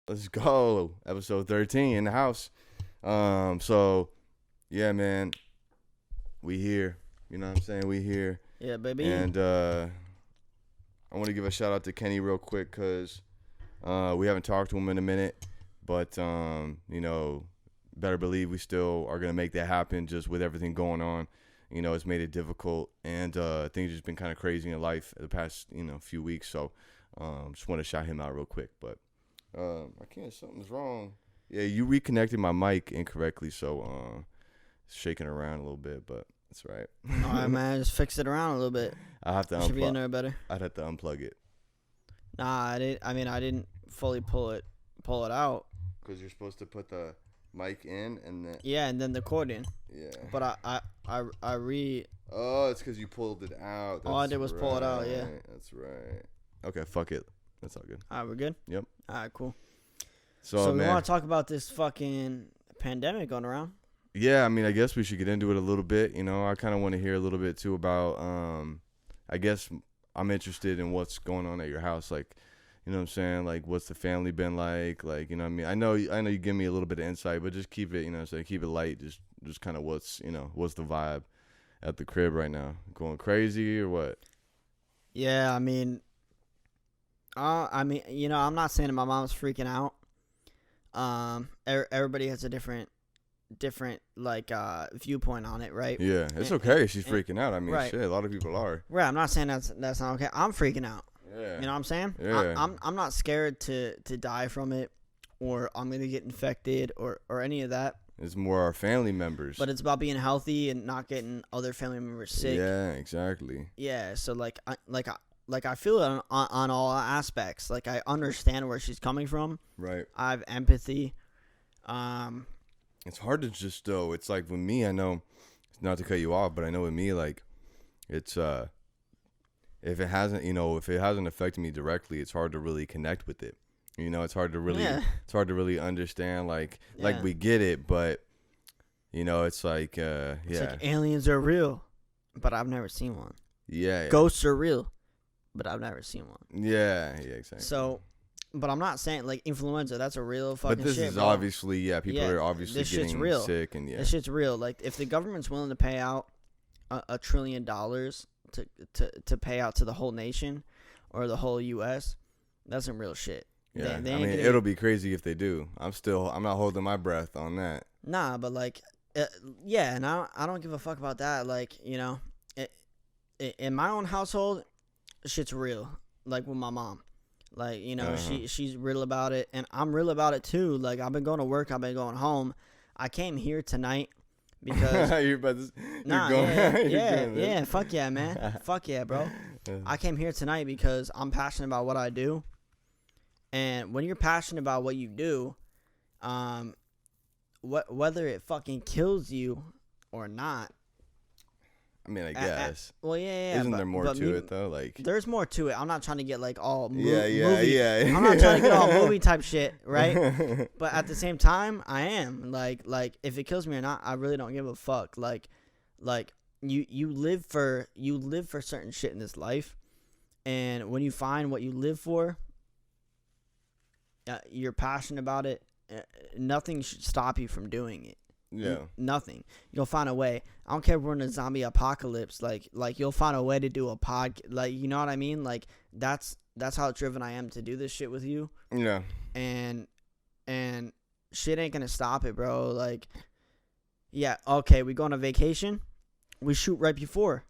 Let's go. Episode 13 in the house. So yeah, man, we here. You know what I'm saying? We here. Yeah, baby. And I want to give a shout out to Kenny real quick because we haven't talked to him in a minute, but you know, better believe we still are gonna make that happen. Just with everything going on, you know, it's made it difficult, and things just been kind of crazy in life the past few weeks. So just want to shout him out real quick, but. I can't. Something's wrong. Yeah, you reconnected my mic incorrectly, so it's shaking around a little bit, but it's right. All right, man. Just fix it around a little bit. I have to Should be in there better. I'd have to unplug it. Nah, I didn't fully pull it out. Because you're supposed to put the mic in and then. Yeah, and then the cord in. Yeah. But I re. Oh, it's because you pulled it out. All I did was pull it out. Yeah. That's right. Okay, fuck it. That's all good. All right, we're good? Yep. All right, cool. So we want to talk about this fucking pandemic going around? Yeah, I mean, I guess we should get into it a little bit. You know, I kind of want to hear a little bit, too, about, I guess I'm interested in what's going on at your house. Like, you know what I'm saying? Like, what's the family been like? Like, you know what I mean? I know you give me a little bit of insight, but just keep it, you know what I'm saying? Keep it light. Just kind of what's the vibe at the crib right now? Going crazy or what? Yeah, I mean, I'm not saying that my mom's freaking out. Everybody has a different like viewpoint on it, right? Yeah, it's okay. She's freaking out. I mean, right. Shit, a lot of people are. Right. I'm not saying that's not okay. I'm freaking out. Yeah. You know what I'm saying? Yeah. I'm not scared to die from it, or I'm gonna get infected, or any of that. It's more our family members. But it's about being healthy and not getting other family members sick. Yeah, exactly. Yeah. So I feel it on all aspects. Like, I understand where she's coming from. Right. I have empathy. It's hard to just, though. It's like with me, I know, not to cut you off, but I know with me, like, it's, if it hasn't affected me directly, it's hard to really connect with it. You know, it's hard to really understand, like we get it, but, you know, it's like, It's like aliens are real, but I've never seen one. Yeah. Ghosts are real, but I've never seen one. Yeah, exactly. So, but I'm not saying, like, influenza, that's a real fucking shit. But this is bro. obviously, people are obviously this getting shit's real. sick. And This shit's real. Like, if the government's willing to pay out $1 trillion to pay out to the whole nation or the whole U.S., that's some real shit. Yeah, it'll be crazy if they do. I'm not holding my breath on that. Nah, but, like, yeah, and I don't give a fuck about that. Like, you know, in my own household, shit's real. Like, with my mom. Like, you know, she's real about it, and I'm real about it too. Like, I've been going to work, I've been going home. I came here tonight because yeah, fuck yeah, man. Fuck yeah, bro. I came here tonight because I'm passionate about what I do. And when you're passionate about what you do, whether it fucking kills you or not, I mean, I guess. Well, yeah. Isn't there more to it though? Like, there's more to it. I'm not trying to get like all movie. Yeah. I'm not trying to get all movie type shit, right? But at the same time, I am like if it kills me or not, I really don't give a fuck. Like you live for certain shit in this life, and when you find what you live for, you're passionate about it. Nothing should stop you from doing it. Yeah. Nothing. You'll find a way. I don't care if we're in a zombie apocalypse. Like you'll find a way to do a pod. Like, you know what I mean? Like, that's how driven I am to do this shit with you. Yeah. And shit ain't gonna stop it, bro. Like, yeah, okay, we go on a vacation. We shoot right before.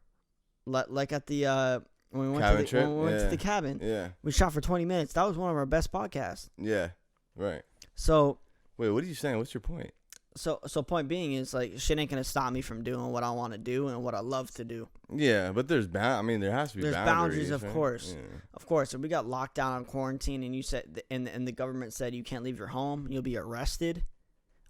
Like at the when we went to the cabin. Yeah. We shot for 20 minutes. That was one of our best podcasts. Yeah. Right. So. Wait, what are you saying? What's your point? So point being is, like, shit ain't gonna stop me from doing what I want to do and what I love to do. Yeah, but there has to be boundaries, of right? course. Yeah. Of course. If we got locked down on quarantine and you said, and the government said you can't leave your home, you'll be arrested.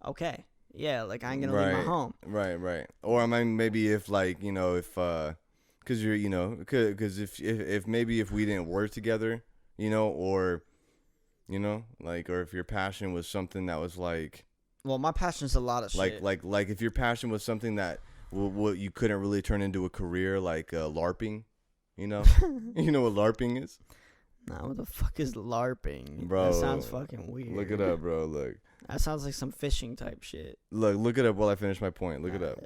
Okay. Yeah, like, I ain't gonna leave my home. Right. Or I mean, maybe if, like, you know, if because you're, you know, because if maybe if we didn't work together, you know, or, you know, like, or if your passion was something that was like. Well, my passion's a lot of shit. Like if your passion was something that what you couldn't really turn into a career, like LARPing, you know? You know what LARPing is? Nah, what the fuck is LARPing? Bro, that sounds fucking weird. Look it up, bro. Look. That sounds like some fishing type shit. Look it up while I finish my point. Look it up.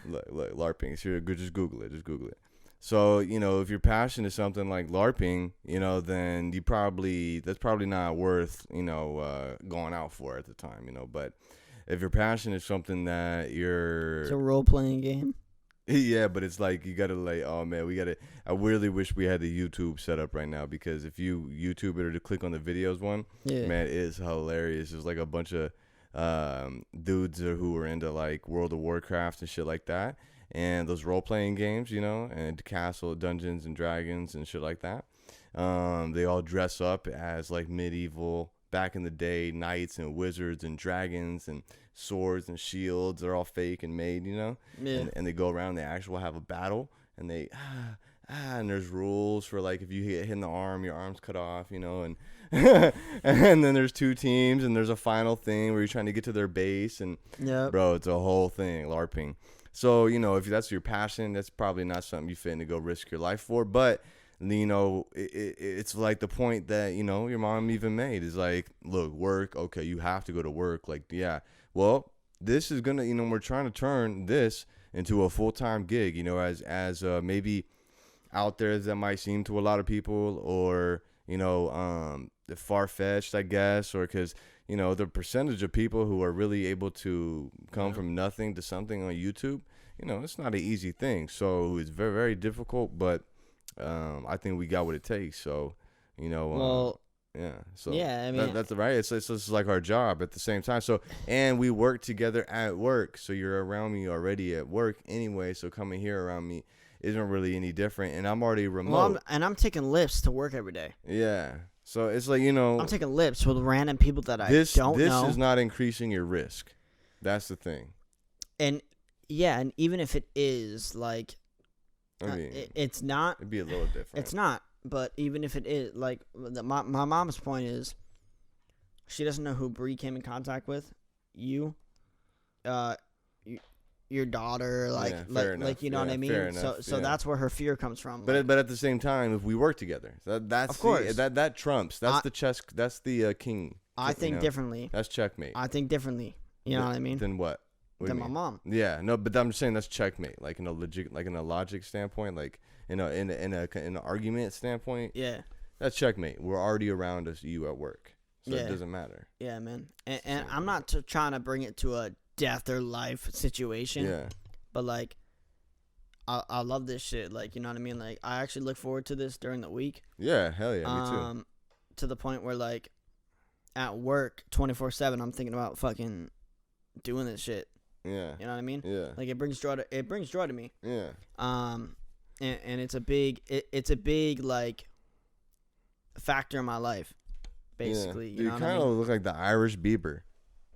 Look, LARPing. So just Google it. Just Google it. So, if your passion is something like LARPing, then that's probably not worth, going out for at the time, But if your passion is something that it's a role-playing game. Yeah, but it's like you gotta oh man, I really wish we had the YouTube set up right now, because if you YouTube it or to click on the videos one, man, it is hilarious. It's like a bunch of dudes who are into like World of Warcraft and shit like that, and those role playing games, and Castle, Dungeons and Dragons and shit like that. They all dress up as like medieval, back in the day, knights and wizards and dragons and swords and shields. They're all fake and made, Yeah. and they go around, they actually have a battle, and they and there's rules for like if you get hit in the arm, your arm's cut off, and and then there's two teams, and there's a final thing where you're trying to get to their base, and bro, it's a whole thing, LARPing. So, if that's your passion, that's probably not something you fit to go risk your life for, but it's like the point that, your mom even made is like, look, work. Okay. You have to go to work. Like, yeah, well, this is going to, we're trying to turn this into a full-time gig, as maybe out there that might seem to a lot of people, or, far-fetched, I guess, or because, the percentage of people who are really able to come from nothing to something on YouTube, it's not an easy thing. So it's very, very difficult, but I think we got what it takes. So, yeah. So yeah, I mean, that's right. It's just like our job at the same time. So, and we work together at work. So you're around me already at work anyway. So coming here around me isn't really any different. And I'm already remote. Well, I'm taking lifts to work every day. Yeah. So it's like, I'm taking lifts with random people that I don't know. This is not increasing your risk. That's the thing. And yeah, and even if it is, like, I mean, it's not. It'd be a little different. It's not. But even if it is, like, my mom's point is, she doesn't know who Bree came in contact with. You, your daughter, like, enough. You know what I mean. Enough. So that's where her fear comes from. But at the same time, if we work together, that's of course that trumps. That's the chess. That's the king. I think differently. That's checkmate. I think differently. You know what I mean? Then what? Than my mom. Yeah, no, but I'm just saying that's checkmate. Like in a logic standpoint, like in an argument standpoint. Yeah, that's checkmate. We're already around you at work, so it doesn't matter. Yeah, man. And I'm not trying to bring it to a death or life situation. Yeah. But like, I love this shit. Like, you know what I mean? Like, I actually look forward to this during the week. Yeah, hell yeah, me too. To the point where, like, at work 24/7, I'm thinking about fucking doing this shit. Yeah. You know what I mean? Yeah. Like, it brings joy to me. Yeah. And it's a big like factor in my life, basically. Yeah. You kind of look like the Irish Bieber.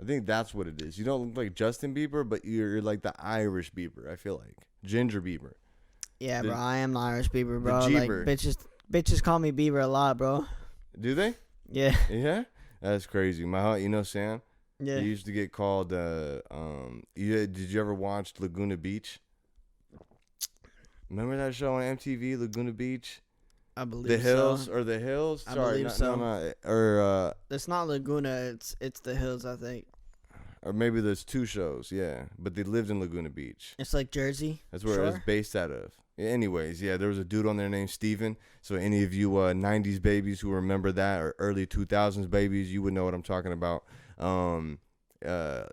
I think that's what it is. You don't look like Justin Bieber, but you're like the Irish Bieber. I feel like Ginger Bieber. Yeah, bro. I am the Irish Bieber, bro. Like, bitches call me Bieber a lot, bro. Do they? Yeah. Yeah. That's crazy. Sam. Yeah. He used to get called. Did you ever watch Laguna Beach? Remember that show on MTV, Laguna Beach? I believe The Hills so. Or The Hills? I believe so. No. Or it's not Laguna. It's The Hills, I think. Or maybe there's two shows. Yeah, but they lived in Laguna Beach. It's like Jersey. That's where it was based out of. Anyways, yeah, there was a dude on there named Steven. So any of you 90s babies who remember that, or early 2000s babies, you would know what I'm talking about.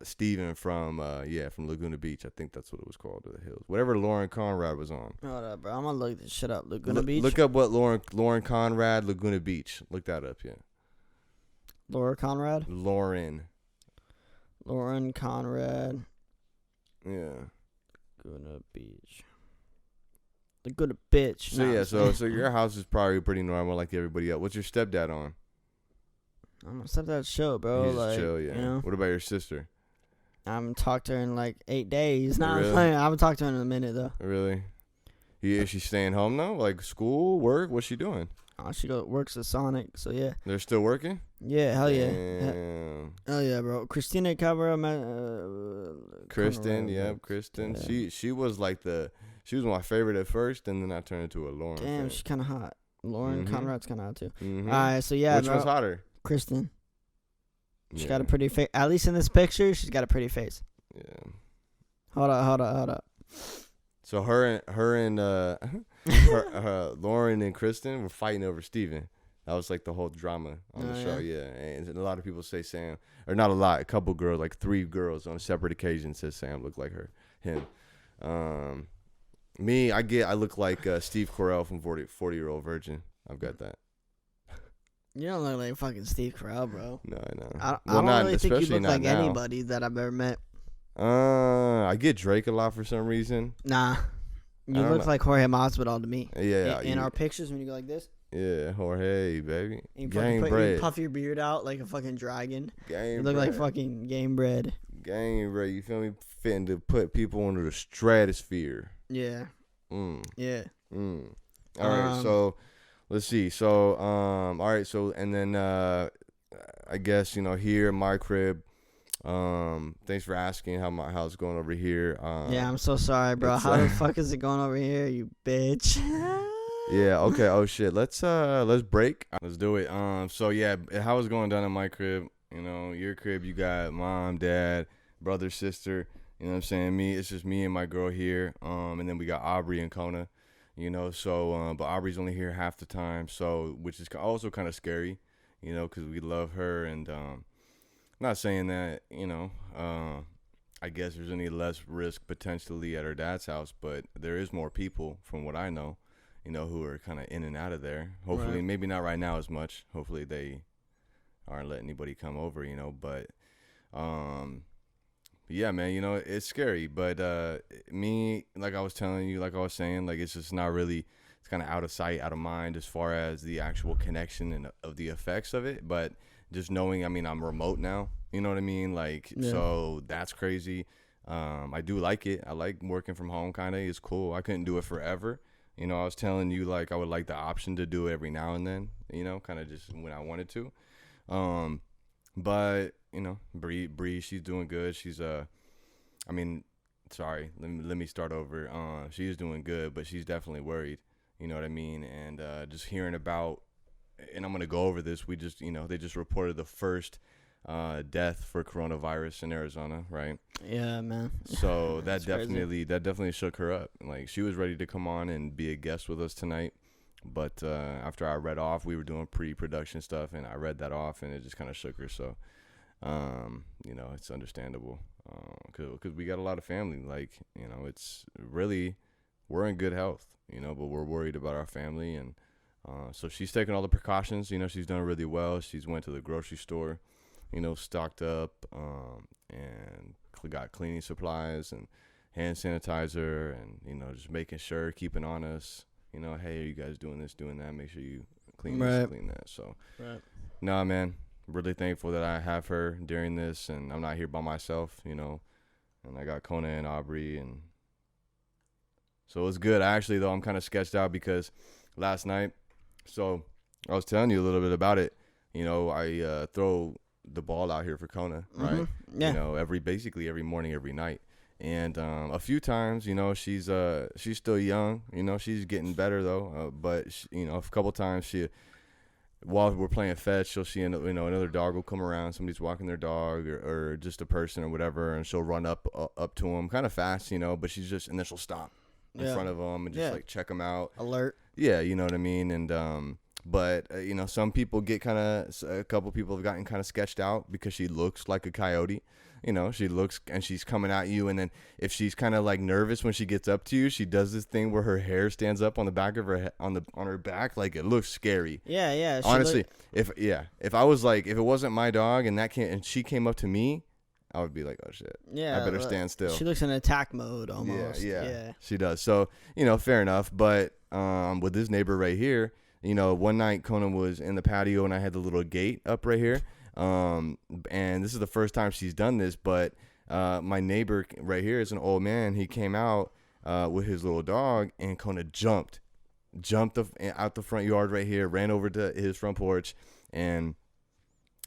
Steven from Laguna Beach. I think that's what it was called, The Hills. Whatever Lauren Conrad was on. Hold up, bro. I'm gonna look this shit up. Laguna Beach. Look up what Lauren Conrad, Laguna Beach. Look that up, yeah. Laura Conrad? Lauren Conrad. Yeah. Laguna Beach. Laguna bitch. So so your house is probably pretty normal like everybody else. What's your stepdad on? I'm gonna step that show, bro. He's like, chill, yeah. You know? What about your sister? I haven't talked to her in like 8 days. Nah, Really? I haven't talked to her in a minute though. Really? Is she staying home now? Like school, work? What's she doing? Oh, she works at Sonic, so yeah. They're still working? Yeah, hell yeah. Damn. Hell yeah, bro. Christina Cabrera, Kristen, yep, Kristen. Yeah. She was like she was my favorite at first, and then I turned into a Lauren. Damn, fan. she's kind of hot. Lauren Mhm. Conrad's kind of out too. Mhm. All right, so yeah, Which bro, one's hotter? Kristen. She's Yeah. got a pretty face. At least in this picture, she's got a pretty face. Yeah. Hold up. So her and Lauren and Kristen were fighting over Steven. That was like the whole drama on the show. Yeah. And a lot of people say Sam, or not a lot, a couple girls, like 3 girls on separate occasions said Sam looked like him. Me, I look like Steve Carell from 40-Year-Old Virgin. I've got that. You don't look like fucking Steve Carell, bro. No, I know. I don't really think you especially look not like now. anybody that I've ever met. I get Drake a lot for some reason. Nah. You don't look know. like Jorge Masvidal to me. Yeah. In our pictures, when you go like this, Yeah, Jorge, baby. and Game you bread. puff your beard out like a fucking dragon. Game You look bread. like fucking game bread. Game bread. You feel me? Fitting to put people under the stratosphere. Yeah. Yeah. All right, so let's see. So all right, so and then I guess here in my crib. Thanks for asking how it's going over here. Yeah, I'm so sorry, bro. it's, How the fuck is it going over here, you bitch? Yeah. Okay. Oh shit. Let's break. Let's do it. So yeah, how it's going down in my crib? Your crib. You got mom, dad, brother, sister. You know what I'm saying? It's just me and my girl here. And then we got Aubrey and Kona. So but Aubrey's only here half the time. So which is also kind of scary. Because we love her and not saying that I guess there's any less risk potentially at her dad's house, but there is more people from what I know. Who are kind of in and out of there. Hopefully, Right. maybe not right now as much. Hopefully, they aren't letting anybody come over, but, yeah, man, it's scary. But me, like I was telling you, like I was saying, like it's just not really, it's kind of out of sight, out of mind as far as the actual connection and of the effects of it. But just knowing, I'm remote now, you know what I mean? Like, Yeah. So that's crazy. I do like it. I like working from home, kind of. It's cool. I couldn't do it forever. I was telling you, like, I would like the option to do it every now and then, kind of just when I wanted to. But, Bree, she's doing good. She's, sorry, let me start over. She is doing good, but she's definitely worried, you know what I mean? And just hearing about, and I'm going to go over this, we just, they just reported the first death for coronavirus in Arizona, right? Yeah, man. So that That's crazy. definitely shook her up. Like she was ready to come on and be a guest with us tonight, but after I read off, we were doing pre-production stuff, and I read that off, and it just kind of shook her. So, it's understandable because we got a lot of family. Like it's really we're in good health, but we're worried about our family, and so she's taking all the precautions. She's done really well. She's went to the grocery store. Stocked up and got cleaning supplies and hand sanitizer and, just making sure, keeping on us, hey, are you guys doing this, doing that? Make sure you clean this, clean that. So, nah, man, really thankful that I have her during this and I'm not here by myself, and I got Kona and Aubrey. And so it's good. Though, I'm kind of sketched out because last night, so I was telling you a little bit about it. I throw the ball out here for Kona, right? Mm-hmm. Yeah. Basically every morning, every night. And a few times, she's still young, she's getting better though. But a couple times while we're playing fetch, she'll see another dog will come around, somebody's walking their dog or just a person or whatever, and she'll run up to them kind of fast, but and then she'll stop in front of them and just like check them out. Alert. Yeah, you know what I mean? And but some people get a couple people have gotten kind of sketched out because she looks like a coyote. She looks and she's coming at you, and then if she's kind of like nervous when she gets up to you, she does this thing where her hair stands up on the back of her on her back, like it looks scary. Yeah. Honestly, if I was like, if it wasn't my dog and she came up to me, I would be like, oh shit, yeah, I better stand still. She looks in attack mode almost. Yeah, she does. So fair enough. But with this neighbor right here, one night Conan was in the patio and I had the little gate up right here. And this is the first time she's done this, but my neighbor right here is an old man. He came out with his little dog, and Conan jumped out the front yard right here, ran over to his front porch, and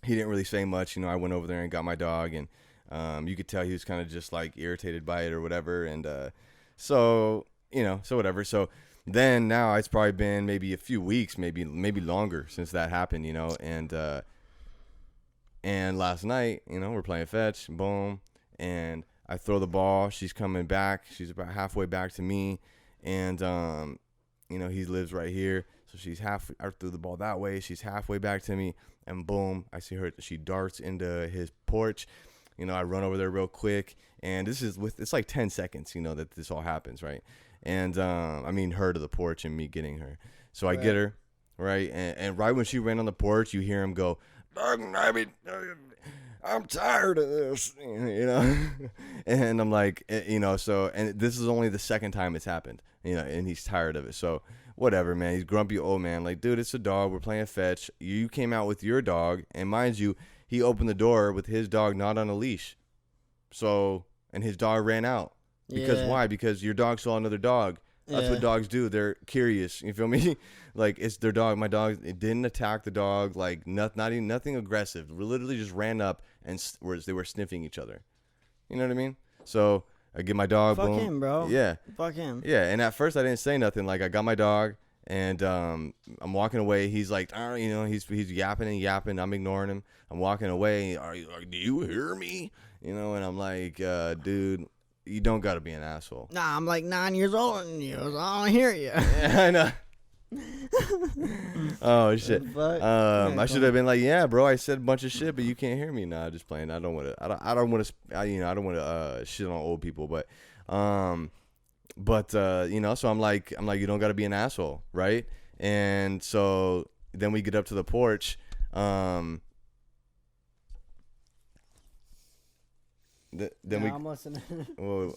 he didn't really say much. I went over there and got my dog, and you could tell he was kind of just like irritated by it or whatever. And so whatever. So then now it's probably been maybe a few weeks, maybe longer since that happened, and last night, we're playing fetch, boom, and I throw the ball. She's coming back. She's about halfway back to me, and he lives right here, so she's half. I threw the ball that way. She's halfway back to me, and boom, I see her. She darts into his porch. I run over there real quick, and it's like 10 seconds, that this all happens, right? And her to the porch and me getting her. So I get her, right, and right when she ran on the porch, you hear him go, I'm tired of this, and I'm like, so, and this is only the second time it's happened, and he's tired of it. So whatever, man. He's grumpy old man. Like, dude, it's a dog. We're playing fetch. You came out with your dog, and mind you, he opened the door with his dog not on a leash. So, and his dog ran out. Because why? Because your dog saw another dog. That's what dogs do. They're curious. You feel me? Like, it's their dog. My dog, it didn't attack the dog. Like, nothing aggressive. We literally just ran up and they were sniffing each other. You know what I mean? So I get my dog. Fuck boom. him, bro. Yeah. Fuck him. Yeah. And at first I didn't say nothing. Like, I got my dog and I'm walking away. He's like, he's yapping and yapping. I'm ignoring him. I'm walking away. Do you hear me? And I'm like, dude. You don't got to be an asshole. Nah, I'm like 9 years older than you, so I don't hear you. Yeah, I know. Oh, shit. I should have been like, yeah, bro, I said a bunch of shit, but you can't hear me. Nah, just playing. I don't want to shit on old people, but so I'm like, you don't got to be an asshole, right? And so then we get up to the porch. Then I'm listening. Well,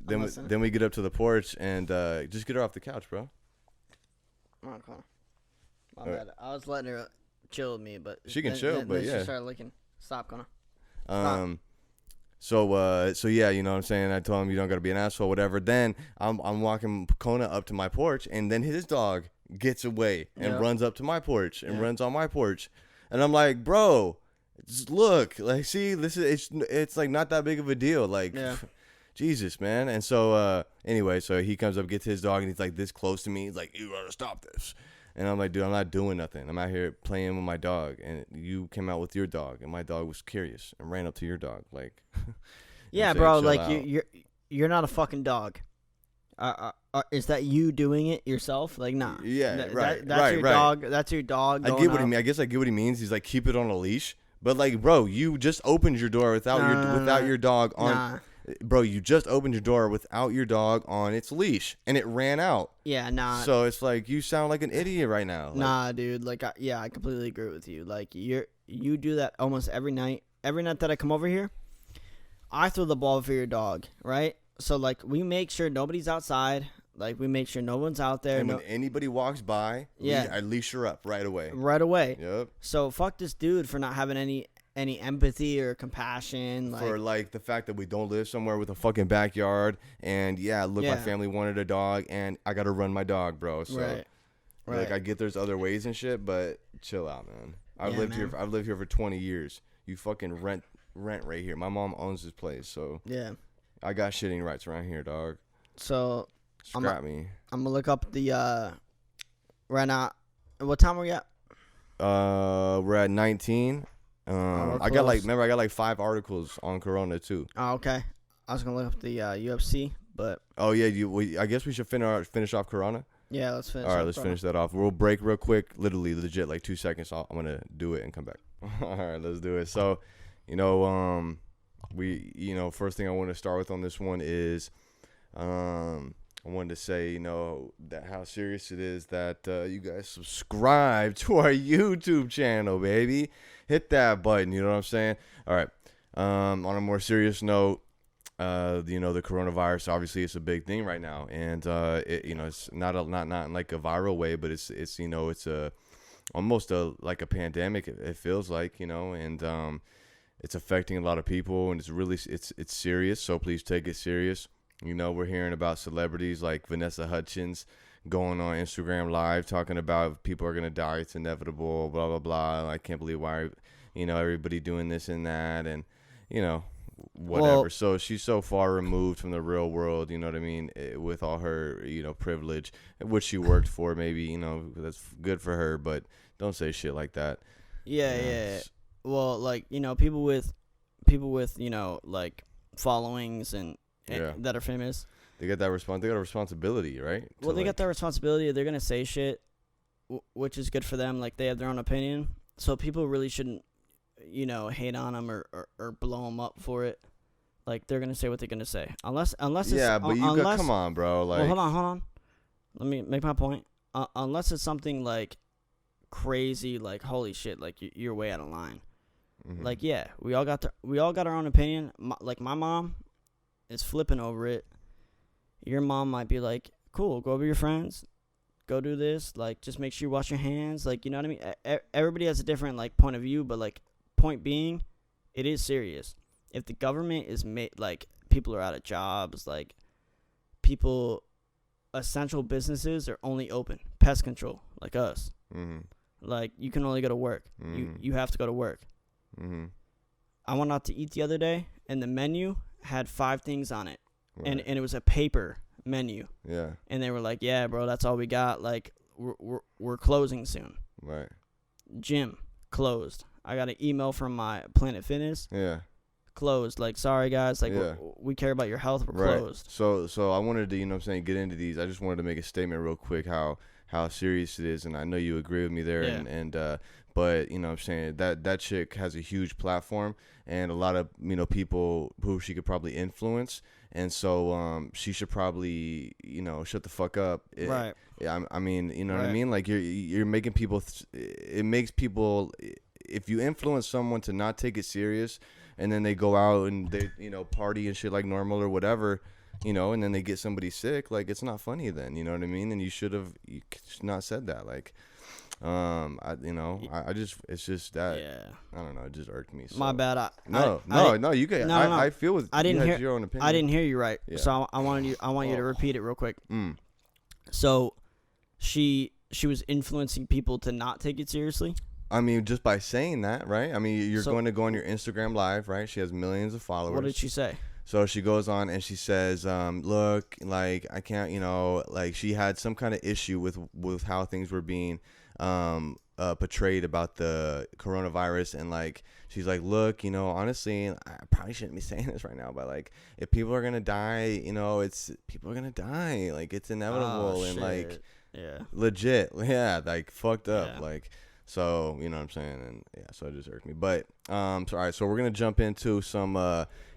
then we get up to the porch and just get her off the couch, bro. Okay. My bad. I was letting her chill with me, but she can chill, but she started licking. Stop, Connor. So yeah, you know what I'm saying? I told him you don't got to be an asshole, whatever. Then I'm walking Kona up to my porch, and then his dog gets away and runs up to my porch and runs on my porch, and I'm like, bro. Just look, like, see, this is it's like not that big of a deal, like, Jesus, man. And so anyway, so he comes up, gets his dog, and he's like this close to me. He's like, you gotta stop this. And I'm like, dude, I'm not doing nothing. I'm out here playing with my dog, and you came out with your dog, and my dog was curious and ran up to your dog, like. Yeah, bro, like you're not a fucking dog. Is that you doing it yourself? Like, nah. Yeah, right. That's your dog. That's your dog. I get what he means. I guess I get what he means. He's like, keep it on a leash. But like, bro, you just opened your door without your dog on. Nah. Bro, you just opened your door without your dog on its leash, and it ran out. Yeah, nah. So it's like you sound like an idiot right now. Like, nah, dude. Like, I completely agree with you. Like, you do that almost every night. Every night that I come over here, I throw the ball for your dog, right? So like, we make sure nobody's outside. Like, we make sure no one's out there. And when anybody walks by, I leash her up right away. Right away. Yep. So fuck this dude for not having any empathy or compassion. Like, for like the fact that we don't live somewhere with a fucking backyard, and my family wanted a dog, and I got to run my dog, bro. So, right. Like, I get there's other ways and shit, but chill out, man. I've lived here for 20 years. You fucking rent right here. My mom owns this place, so yeah, I got shitting rights around here, dog. So. Scrap me. I'm gonna look up the right now. What time are we at? We're at 19. I got like 5 articles on Corona too. Oh, okay. I was gonna look up the UFC, but I guess we should finish off Corona. Yeah, let's finish. All right, let's finish that off. We'll break real quick, literally legit, like 2 seconds. I'm gonna do it and come back. All right, let's do it. So, first thing I want to start with on this one is, I wanted to say, that how serious it is that you guys subscribe to our YouTube channel, baby. Hit that button, you know what I'm saying? All right. On a more serious note, the coronavirus, obviously, it's a big thing right now, and it's not in like a viral way, but it's almost like a pandemic. It feels like, and it's affecting a lot of people, and it's serious. So please take it serious. We're hearing about celebrities like Vanessa Hudgens going on Instagram Live talking about people are going to die. It's inevitable, blah, blah, blah. I can't believe why, everybody doing this and that. And, whatever. Well, So she's so far removed from the real world, you know what I mean, with all her, privilege, which she worked for, maybe, that's good for her, but don't say shit like that. yeah, Yeah. yeah. Well, like, people with like followings and Yeah. that are famous. They got that they got a responsibility, right? Well, they got that responsibility. They're gonna say shit, which is good for them. Like, they have their own opinion, so people really shouldn't, hate on them or blow them up for it. Like, they're gonna say what they're gonna say, unless it's Yeah, but come on, bro. Like, well, hold on. Let me make my point. Unless it's something like crazy, like, holy shit, like, you're way out of line. mm-hmm. Like, yeah, we all got our own opinion. Like, my mom is flipping over it. Your mom might be like, cool, go over your friends, go do this, like, just make sure you wash your hands, like, you know what I mean? Everybody has a different, like, point of view, but, like, point being, it is serious. If the government is like, people are out of jobs, like, essential businesses are only open, pest control, like us. Mm-hmm. Like, you can only go to work. Mm-hmm. You have to go to work. Mm-hmm. I went out to eat the other day, and the menu had 5 things on it. Right. And it was a paper menu. Yeah. And they were like, yeah, bro, that's all we got. Like, we're closing soon. Right. Gym closed. I got an email from my Planet Fitness. Yeah. Closed. Like, sorry, guys. Like, yeah. we care about your health. We're right. closed. So I wanted to, get into these. I just wanted to make a statement real quick how serious it is. And I know you agree with me there. Yeah. But, that chick has a huge platform and a lot of, people who she could probably influence. And so she should probably, shut the fuck up. Right. I mean, you know right. what I mean? Like, you're making people, it makes people, if you influence someone to not take it serious and then they go out and they, party and shit like normal or whatever, and then they get somebody sick, like, it's not funny then, you know what I mean? And you should not said that. Like, it's just that. Yeah. I don't know. It just irked me. So. My bad. You can. No. I feel with. I didn't hear your own opinion. I didn't hear you right. Yeah. So I want you to repeat it real quick. Mm. So, she was influencing people to not take it seriously. I mean, just by saying that, right? I mean, you're going to go on your Instagram live, right? She has millions of followers. What did she say? So she goes on and she says, look, like, I can't, like, she had some kind of issue with how things were being portrayed about the coronavirus. And, like, she's like, look, honestly, I probably shouldn't be saying this right now, but, like, if people are going to die, people are going to die. Like, it's inevitable. Oh, and, shit. like, yeah, legit. Yeah, like, fucked up. Yeah. Like, so, you know what I'm saying? And, yeah, so it just irked me. But, all right, so we're going to jump into some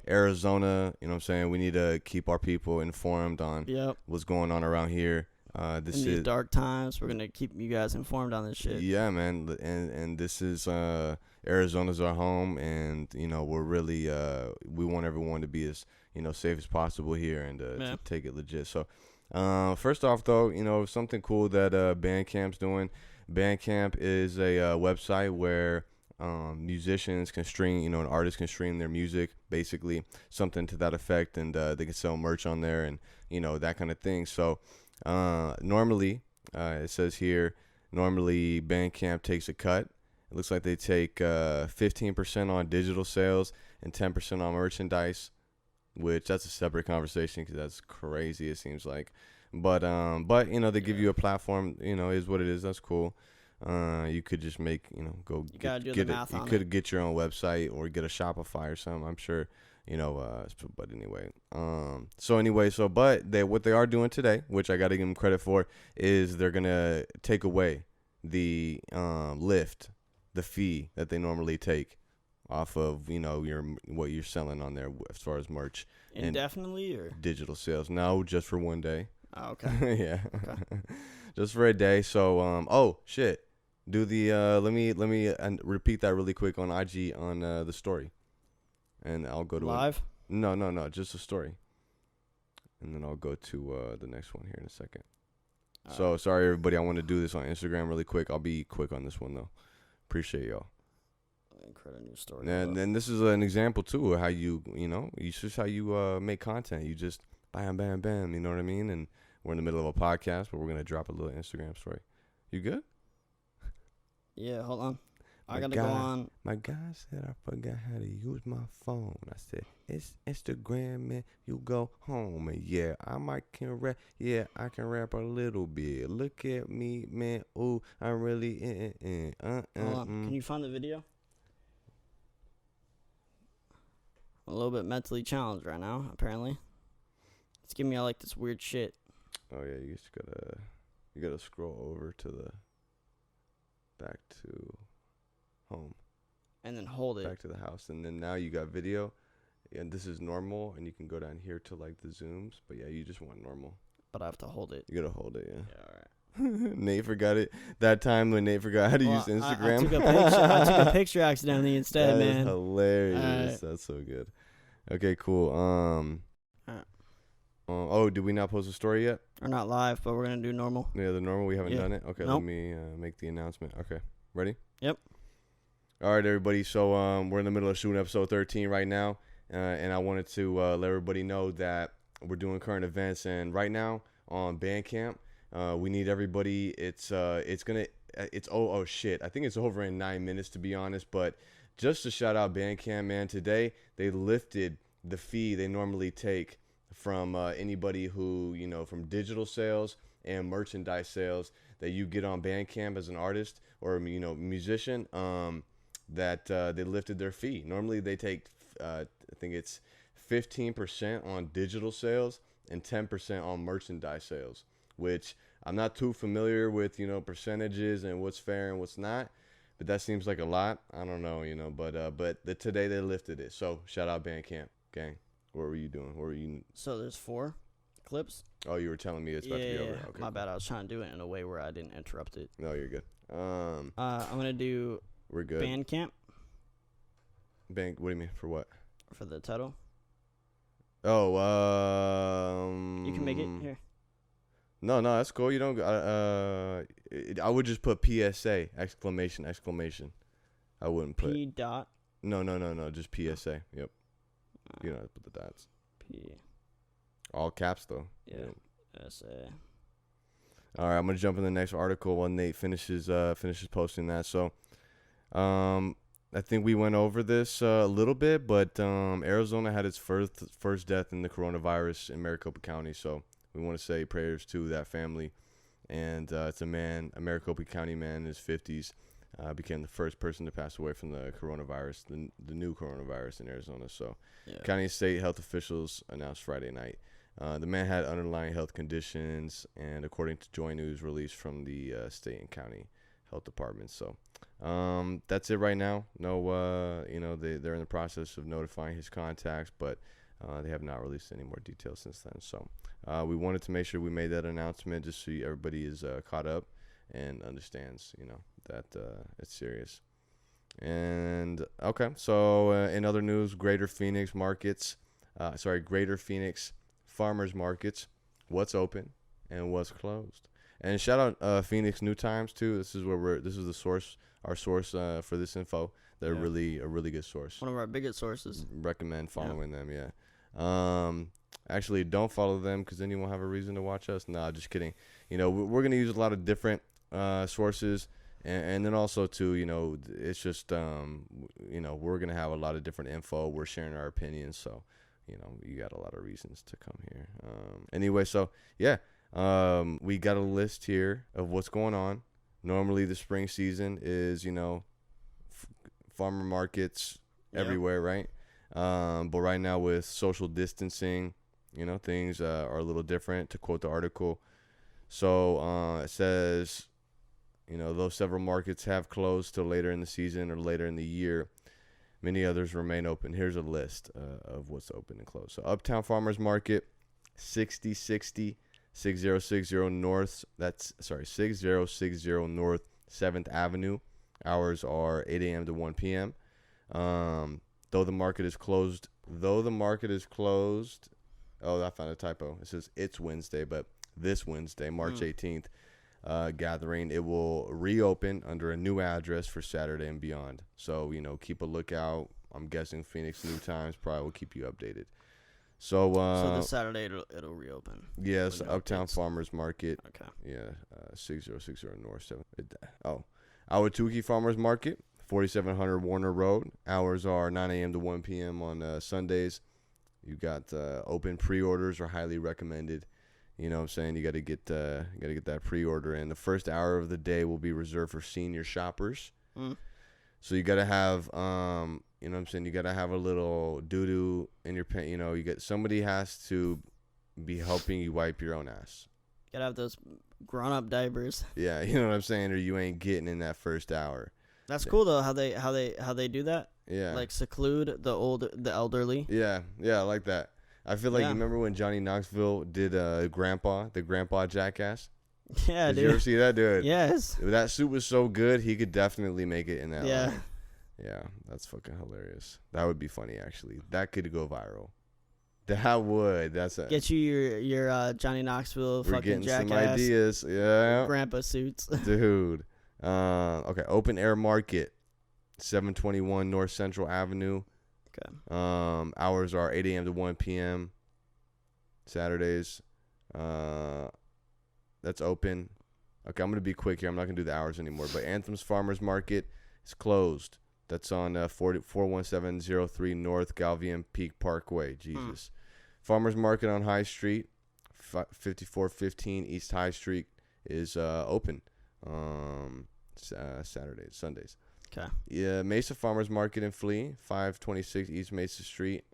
Arizona. You know what I'm saying? We need to keep our people informed on what's going on around here. In these dark times, we're gonna keep you guys informed on this shit. Yeah, man, and this is Arizona's our home, and we're really we want everyone to be as safe as possible here and to take it legit. So first off, though, something cool that Bandcamp's doing. Bandcamp is a website where musicians can stream, an artist can stream their music, basically something to that effect, and they can sell merch on there and that kind of thing. So. Normally, it says here, normally Bandcamp takes a cut. It looks like they take 15% on digital sales and 10% on merchandise, which that's a separate conversation because that's crazy, it seems like. But they give you a platform, is what it is. That's cool. You could just make, go you gotta do get the math it. You on could it. get your own website or get a Shopify or something, I'm sure. But anyway, what they are doing today, which I got to give them credit for, is they're going to take away the the fee that they normally take off of, what you're selling on there as far as merch. Indefinitely or digital sales. No, just for one day. Oh, okay. Yeah. Okay. Just for a day. So, shit. Do the, let me repeat that really quick on IG on the story. And I'll go to live. No, just a story. And then I'll go to the next one here in a second. So sorry everybody, I want to do this on Instagram really quick. I'll be quick on this one though. Appreciate y'all. Create a new story. And then this is an example too of how it's just how you make content. You just bam, bam, bam. You know what I mean? And we're in the middle of a podcast, but we're gonna drop a little Instagram story. You good? Yeah, hold on. I gotta go on. My guy said I forgot how to use my phone. I said, it's Instagram, man. You go home, and yeah, can rap. Yeah, I can rap a little bit. Look at me, man. Ooh, I'm really Hold on. Can you find the video? I'm a little bit mentally challenged right now, apparently. It's giving me all like this weird shit. Oh yeah, you just gotta scroll over to the back to home. And then hold it. Back to the house, and then now you got video, and this is normal, and you can go down here to like the zooms. But yeah, you just want normal. But I have to hold it. You gotta hold it, yeah. Yeah, all right. Nate forgot it that time when Nate forgot how to use Instagram. I took a picture accidentally instead, man. That's hilarious. That's so good. Okay, cool. Oh, did we not post a story yet? We're not live, but we're gonna do normal. Yeah, the normal. We haven't done it. Okay, nope. Let me make the announcement. Okay, ready? Yep. All right, everybody. So we're in the middle of shooting episode 13 right now, and I wanted to let everybody know that we're doing current events, and right now on Bandcamp, we need everybody. It's oh shit. I think it's over in 9 minutes, to be honest. But just to shout out Bandcamp, man. Today they lifted the fee they normally take from anybody who, from digital sales and merchandise sales that you get on Bandcamp as an artist or, musician, that they lifted their fee. Normally they take, I think it's 15% on digital sales and 10% on merchandise sales, which I'm not too familiar with, percentages and what's fair and what's not, but that seems like a lot. I don't know, but today they lifted it. So shout out Bandcamp, gang. What were you doing? So there's 4 clips. Oh, you were telling me it's about to be over. Okay, my bad. I was trying to do it in a way where I didn't interrupt it. No, you're good. I'm gonna do. We're good. Bandcamp. What do you mean for what? For the title. Oh, you can make it here. No, that's cool. You don't. I would just put PSA exclamation. I wouldn't put P dot. No. Just PSA. Yep. You don't have to put the dots. P. All caps though. Yeah. SA. All right, I'm gonna jump in the next article while Nate finishes posting that. So, I think we went over this a little bit, but Arizona had its first death in the coronavirus in Maricopa County. So we want to say prayers to that family. And it's a Maricopa County man in his 50s, became the first person to pass away from the coronavirus, the new coronavirus in Arizona. So, county and state health officials announced Friday night. The man had underlying health conditions, and according to Joy News released from the state and county health departments. So, that's it right now. No, they're in the process of notifying his contacts, but they have not released any more details since then. So, we wanted to make sure we made that announcement just so everybody is caught up and understands, that it's serious. And okay, so in other news, Greater Phoenix farmers markets, what's open and what's closed. And shout out Phoenix New Times too. This is the source, our source for this info. They're really a really good source. One of our biggest sources. Recommend following them. Yeah. Actually, don't follow them because then you won't have a reason to watch us. Nah, just kidding. We're gonna use a lot of different sources. And then also too, it's just, we're going to have a lot of different info. We're sharing our opinions. So, you got a lot of reasons to come here. Anyway, so yeah, we got a list here of what's going on. Normally the spring season is, farmer markets everywhere, right? But right now with social distancing, things are a little different, to quote the article. So it says, though several markets have closed till later in the season or later in the year, many others remain open. Here's a list of what's open and closed. So Uptown Farmers Market, 6060 North. That's 6060 North 7th Avenue. Hours are 8 a.m. to 1 p.m. Though the market is closed. Oh, I found a typo. It says it's Wednesday, but this Wednesday, March 18th. Gathering, it will reopen under a new address for Saturday and beyond. So, keep a lookout. I'm guessing Phoenix New Times probably will keep you updated. So this Saturday it'll reopen. Yes, Uptown Farmers Market. Okay. Yeah, 6060 North 7th. Ahwatukee Farmers Market, 4700 Warner Road. Hours are 9 a.m. to 1 p.m. on Sundays. You got open pre-orders are highly recommended. You know what I'm saying? You got to get that pre-order in. The first hour of the day will be reserved for senior shoppers. So you got to have you know what I'm saying? You got to have a little doo-doo in your pants. You know, somebody has to be helping you wipe your own ass. Got to have those grown-up diapers. Yeah, you know what I'm saying? Or you ain't getting in that first hour. That's cool though how they do that. Yeah. Like seclude the elderly. Yeah, I like that. I feel like you remember when Johnny Knoxville did the Grandpa Jackass? Yeah, Did you ever see that, dude? Yes. That suit was so good, he could definitely make it in that. Yeah. Line. Yeah, that's fucking hilarious. That would be funny, actually. That could go viral. That would. Get you your Johnny Knoxville We're fucking getting Jackass. some ideas. Yeah. Grandpa suits. Dude. Okay. Open air market, 721 North Central Avenue. Okay. Hours are 8 a.m. to 1 p.m. Saturdays. That's open. Okay, I'm going to be quick here. I'm not going to do the hours anymore. But Anthem's Farmers Market is closed. That's on 41703 North Galvian Peak Parkway. Jesus. Farmers Market on High Street, 5415 East High Street is open. Saturdays, Sundays. Okay. Yeah, Mesa Farmers Market in Flea, 526 East Mesa Street.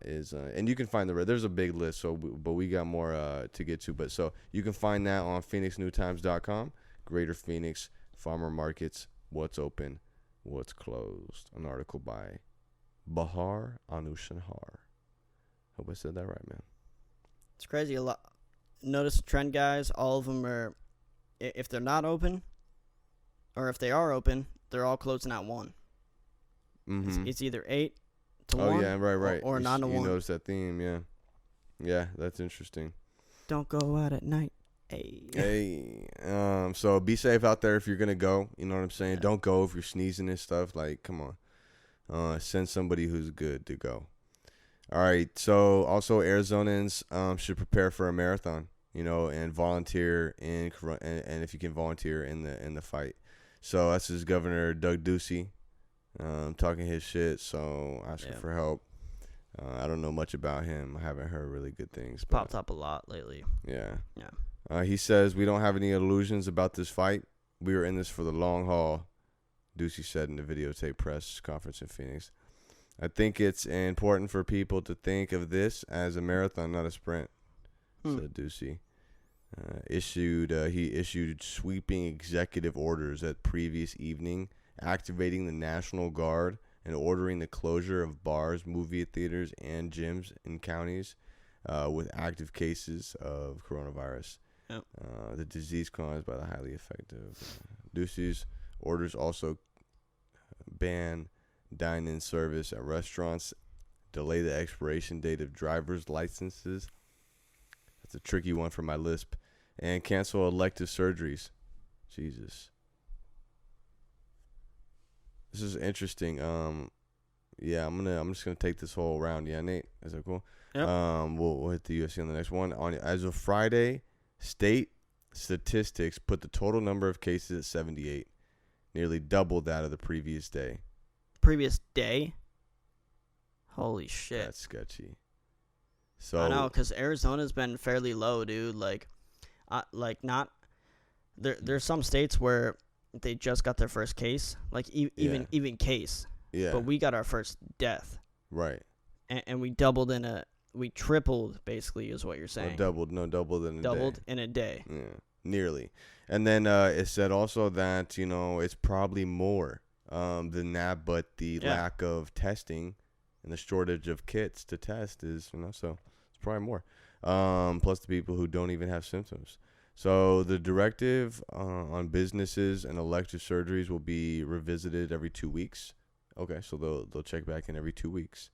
Is and you can find there's a big list, but we got more to get to, but so you can find that on phoenixnewtimes.com. Greater Phoenix Farmer Markets, what's open, what's closed. An article by Bahar Anushanhar. Hope I said that right, man. It's crazy. A lot. Notice the trend, guys. All of them are, if they're not open, or if they are open, they're all closing at 1. It's either 8 to 1. Oh yeah, right. Or 9 to 1. You notice that theme, yeah. Yeah, that's interesting. Don't go out at night. Hey. So be safe out there if you're gonna go. You know what I'm saying? Yeah. Don't go if you're sneezing and stuff. Like, come on. Send somebody who's good to go. All right. So also Arizonans should prepare for a marathon. You know, and volunteer and if you can volunteer in the fight. So that's his Governor Doug Ducey. Talking his shit. So asking for help. I don't know much about him. I haven't heard really good things. But popped up a lot lately. Yeah. Yeah. He says, we don't have any illusions about this fight. We are in this for the long haul, Ducey said in the videotape press conference in Phoenix. I think it's important for people to think of this as a marathon, not a sprint, said Ducey. He issued sweeping executive orders that previous evening, activating the National Guard and ordering the closure of bars, movie theaters, and gyms in counties with active cases of coronavirus. Yep. The disease caused by the highly effective. Ducey's orders also ban dine-in service at restaurants, delay the expiration date of driver's licenses. That's a tricky one for my lisp. And cancel elective surgeries. Jesus. This is interesting. Yeah, I'm just gonna take this whole round. Yeah, Nate, is that cool? Yep. We'll hit the UFC on the next one. As of Friday, state statistics put the total number of cases at 78, nearly double that of the previous day. Previous day? Holy shit. That's sketchy. So I know, because Arizona's been fairly low, dude. Not there's some states where they just got their first case, even case. Yeah. But we got our first death. Right. And we tripled, basically, is what you're saying. Doubled in a day. Yeah, nearly. And then it said also that, you know, it's probably more than that, but the lack of testing and the shortage of kits to test is, you know, so it's probably more. Plus the people who don't even have symptoms. So the directive on businesses and elective surgeries will be revisited every 2 weeks. Okay, so they'll check back in every 2 weeks.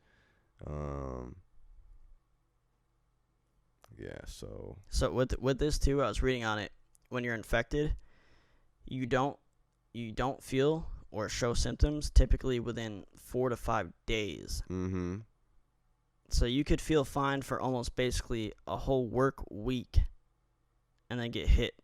Yeah, so with this too, I was reading on it. When you're infected, you don't feel or show symptoms typically within 4 to 5 days. Mm-hmm. So you could feel fine for almost basically a whole work week, and then get hit.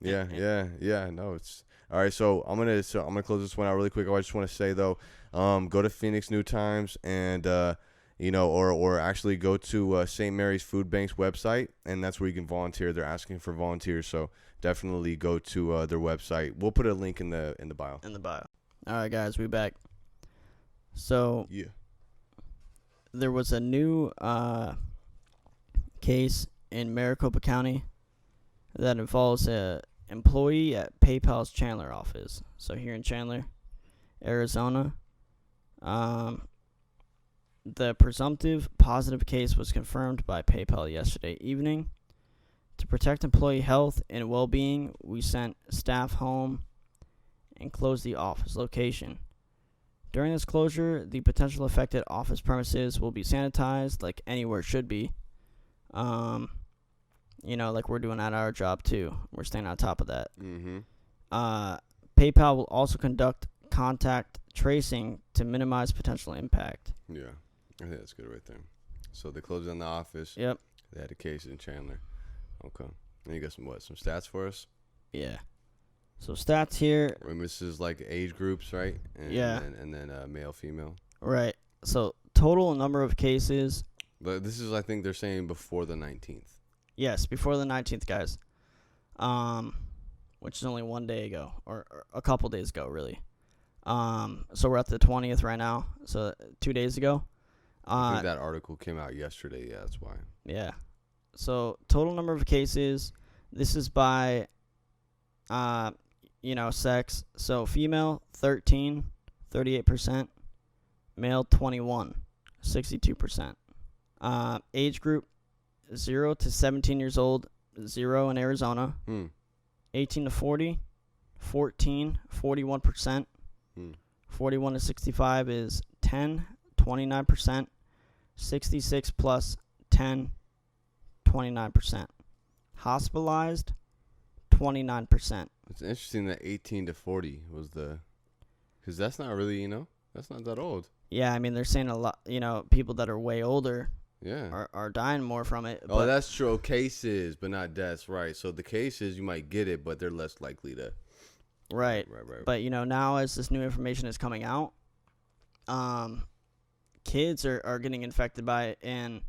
Yeah. No, it's all right. So I'm gonna close this one out really quick. I just want to say though, go to Phoenix New Times and or actually go to St. Mary's Food Bank's website, and that's where you can volunteer. They're asking for volunteers, so definitely go to their website. We'll put a link in the bio. All right, guys, we back. So Yeah. There was a new case in Maricopa County that involves a employee at PayPal's Chandler office. So here in Chandler, Arizona, the presumptive positive case was confirmed by PayPal yesterday evening. To protect employee health and well-being, we sent staff home and closed the office location. During this closure, the potential affected office premises will be sanitized like anywhere should be. Like we're doing at our job too. We're staying on top of that. Mm-hmm. PayPal will also conduct contact tracing to minimize potential impact. Yeah, I think that's good right there. So they closed down the office. Yep. They had a case in Chandler. Okay. And you got some stats for us? Yeah. So stats here. This is like age groups, right? And then male, female. Right. So total number of cases. But this is, I think they're saying before the 19th. Yes, before the 19th, guys. Which is only one day ago, or a couple days ago, really. So we're at the 20th right now. So 2 days ago. I think that article came out yesterday. Yeah, that's why. Yeah. So total number of cases. This is by, sex. So female 13, 38%. Male 21, 62%. Age group 0 to 17 years old, 0 in Arizona. 18 to 40, 14, 41%. 41 to 65 is 10, 29%. 66 plus 10, 29%. Hospitalized, 29%. It's interesting that 18 to 40 was because that's not really, that's not that old. Yeah, I mean, they're saying a lot, people that are way older are dying more from it. Oh, that's true. Cases, but not deaths, right. So the cases, you might get it, but they're less likely to. Right. But, now as this new information is coming out, kids are getting infected by it and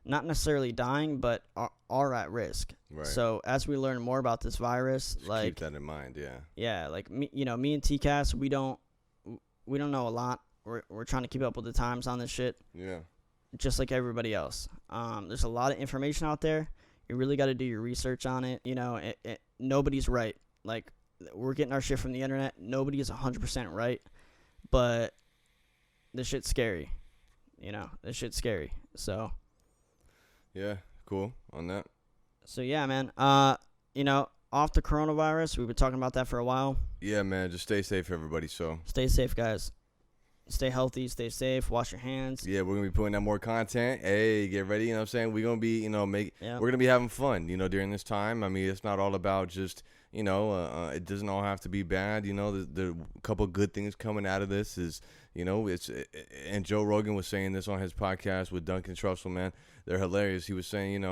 not necessarily dying, but are at risk. Right. So as we learn more about this virus, just keep that in mind, yeah. Yeah, like me and TCAS, we don't know a lot. We're trying to keep up with the times on this shit. Yeah. Just like everybody else. There's a lot of information out there. You really got to do your research on it. Nobody's right. Like, we're getting our shit from the internet. Nobody is 100% right. But this shit's scary. This shit's scary. So. Yeah, cool on that. So, yeah, man. Off the coronavirus, we've been talking about that for a while. Yeah, man. Just stay safe, everybody. So. Stay safe, guys. Stay healthy, stay safe, wash your hands. Yeah, we're going to be putting out more content. Hey, get ready, you know what I'm saying? We're going to be, we're going to be having fun, during this time. I mean, it's not all about just, it doesn't all have to be bad. The couple good things coming out of this is, and Joe Rogan was saying this on his podcast with Duncan Trussell, man. They're hilarious. He was saying,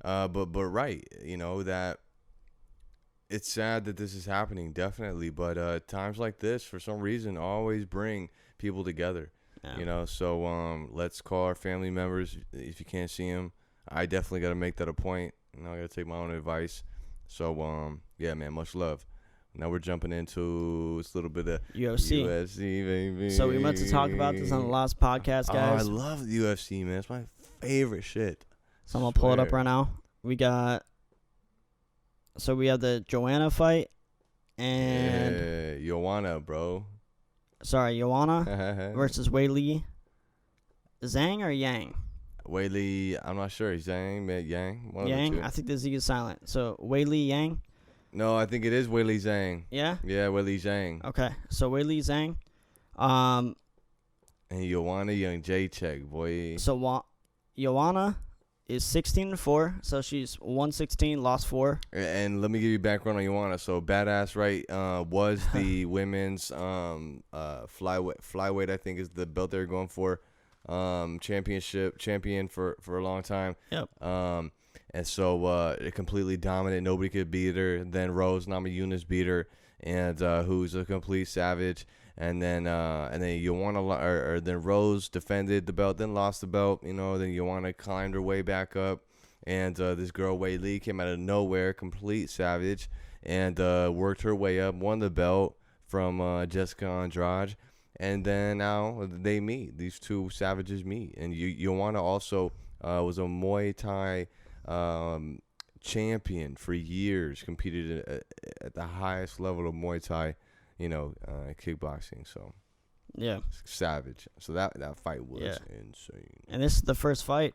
but right, that it's sad that this is happening, definitely. But times like this, for some reason, always bring people together. Yeah. So let's call our family members if you can't see them. I definitely got to make that a point. I got to take my own advice. So yeah, man, much love. Now we're jumping into a little bit of UFC, baby. So we meant to talk about this on the last podcast, guys. I love the UFC, man. It's my favorite shit. So I'm gonna pull it up right now. We have the Joanna fight and Joanna, bro. Sorry, Joanna versus Weili Zhang or Yang? Weili, I'm not sure. Zhang, Yang. Yang, I think the Z is silent. So Weili Yang. No, I think it is Weili Zhang. Yeah. Yeah, Weili Zhang. Okay, so Weili Zhang. And Joanna Young Jacek, boy. So Joanna is 16-4, so she's 116, lost 4. And let me give you background on Joanna. So Badass, right, was the women's flyweight, I think is the belt they're going for, champion for a long time. Yep. And so it completely dominant. Nobody could beat her. Then Rose Namajunas beat her, and who's a complete savage. And then then Rose defended the belt, then lost the belt. Then Joanna climbed her way back up, and this girl Wei Li came out of nowhere, complete savage, and worked her way up, won the belt from Jessica Andrade. And then now they meet. These two savages meet, and Joanna also was a Muay Thai champion for years, competed at the highest level of Muay Thai, kickboxing. So yeah, savage. So that fight was insane. And this is the first fight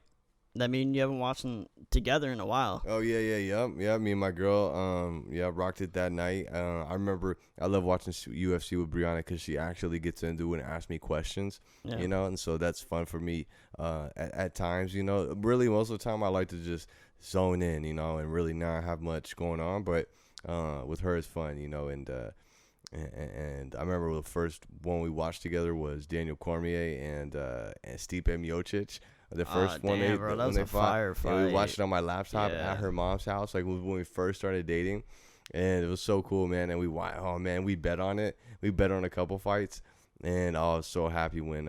that me and you haven't watched them together in a while. Oh yeah. Me and my girl, rocked it that night. I remember I love watching UFC with Brianna because she actually gets into it and asks me questions. And so that's fun for me. At times, really most of the time I like to just zone in, and really not have much going on. But with her it's fun, And I remember the first one we watched together was Daniel Cormier and Stipe Miocic. The first one that was a fire fight. Yeah, we watched it on my laptop at her mom's house, like when we first started dating, and it was so cool, man. And we bet on it. We bet on a couple fights, and I was so happy when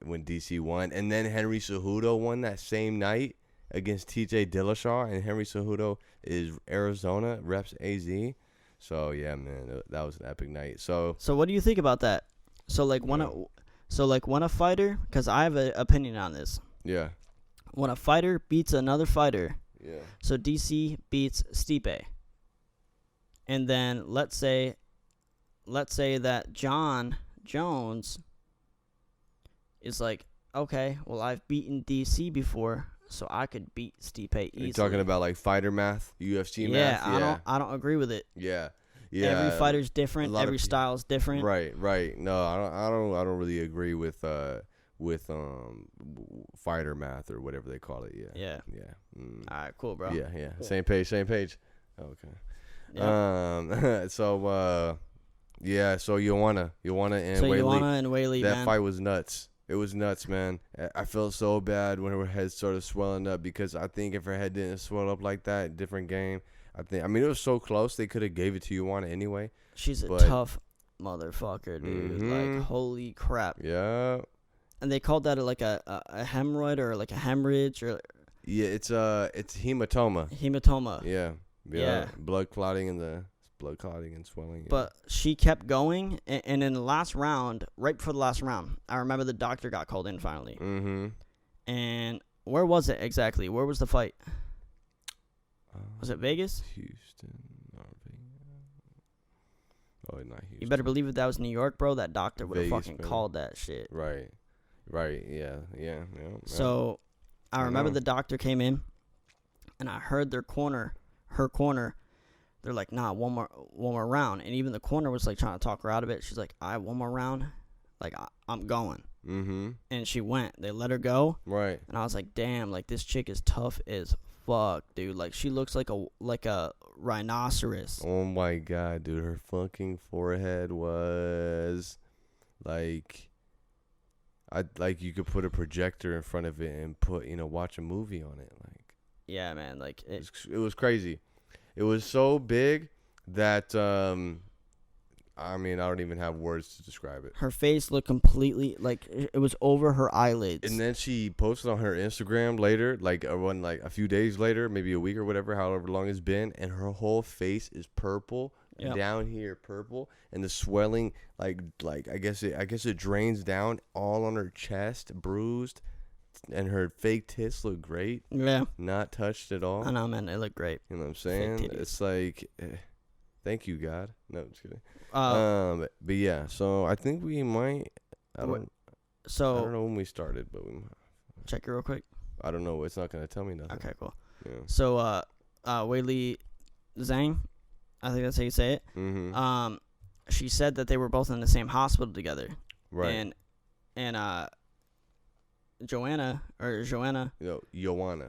DC won, and then Henry Cejudo won that same night against TJ Dillashaw, and Henry Cejudo is Arizona, reps AZ. So yeah, man, that was an epic night. So what do you think about that? So when a fighter, because I have an opinion on this. Yeah. When a fighter beats another fighter. Yeah. So DC beats Stipe. And then let's say that John Jones is like, okay, well I've beaten DC before, so I could beat Stipe easily. You're talking about like fighter math, UFC math? Yeah, I don't agree with it. Yeah. Every fighter's different. Every style's different. Right. No, I don't really agree with fighter math or whatever they call it. Yeah. All right, cool, bro. Yeah. Cool. Same page. Okay. Yeah. So Joanna and Wei Li. Joanna and Wei Li, That fight was nuts. It was nuts, man. I felt so bad when her head started swelling up, because I think if her head didn't swell up like that, different game. It was so close. They could have gave it to Joanna anyway. She's a tough motherfucker, dude. Mm-hmm. Like, holy crap. Yeah. And they called that like a hemorrhoid or like a hemorrhage or. Yeah, it's hematoma. Hematoma. Yeah. Blood clotting and swelling. Yeah. But she kept going, and in the last round, right before the last round, I remember the doctor got called in finally. Mm-hmm. And where was it exactly? Where was the fight? Was it Vegas? Houston. Oh, not Houston. You better believe it. That was New York, bro. That doctor would have fucking bro. called that shit. Right. Yeah. So I remember the doctor came in, and I heard her corner. They're like, nah, one more round. And even the corner was like trying to talk her out of it. She's like, all right, one more round. Like, I'm going. Mm-hmm. And she went. They let her go. Right. And I was like, damn, like this chick is tough as fuck, dude. Like, she looks like a rhinoceros. Oh my god, dude, her fucking forehead was like you could put a projector in front of it and watch a movie on it. Like, yeah, man, like it was crazy. It was so big that I don't even have words to describe it. Her face looked completely like it was over her eyelids. And then she posted on her Instagram later, like a few days later, maybe a week or whatever, however long it's been, and her whole face is purple. Yep. Down here purple, and the swelling like I guess it drains down all on her chest, bruised, and her fake tits look great. Yeah. Not touched at all. I know, man. They look great. You know what I'm saying? It's like, thank you, God. No, I'm just kidding. But yeah, so I think we might. I don't know when we started, but we might. Check it real quick. I don't know. It's not gonna tell me nothing. Okay, cool. Yeah. So, Wei Li Zhang, I think that's how you say it. Mm-hmm. She said that they were both in the same hospital together. Right. And Joanna. Joanna. Yeah. You wanna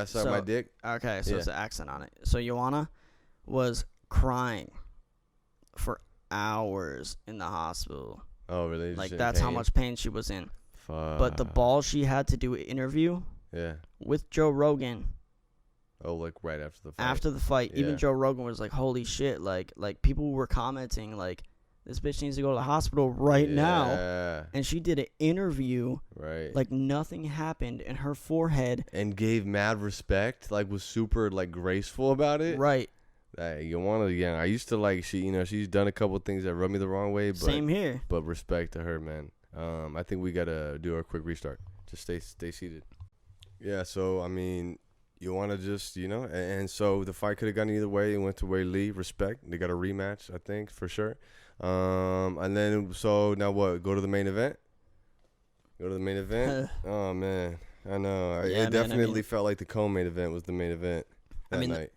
suck my dick? Okay, so it's an accent on it. So Joanna was crying for hours in the hospital. Oh, really? Like, that's how much pain she was in. Fuck. But the ball she had to do an interview with Joe Rogan. Oh, like right after the fight. After the fight, even Joe Rogan was like, "Holy shit!" Like people were commenting like, "This bitch needs to go to the hospital right now." And she did an interview. Right. Like nothing happened in her forehead. And gave mad respect. Like was super like graceful about it. Right. You want to, I used to like she's done a couple things that rubbed me the wrong way. But, same here. But respect to her, man. I think we gotta do a quick restart. Just stay seated. Yeah. So I mean. You want to just, and so the fight could have gone either way. It went to Wei Lee. Respect. They got a rematch, I think, for sure. And then, so now what? Go to the main event? Oh, man. I know. It definitely felt like the co-main event was the main event that night.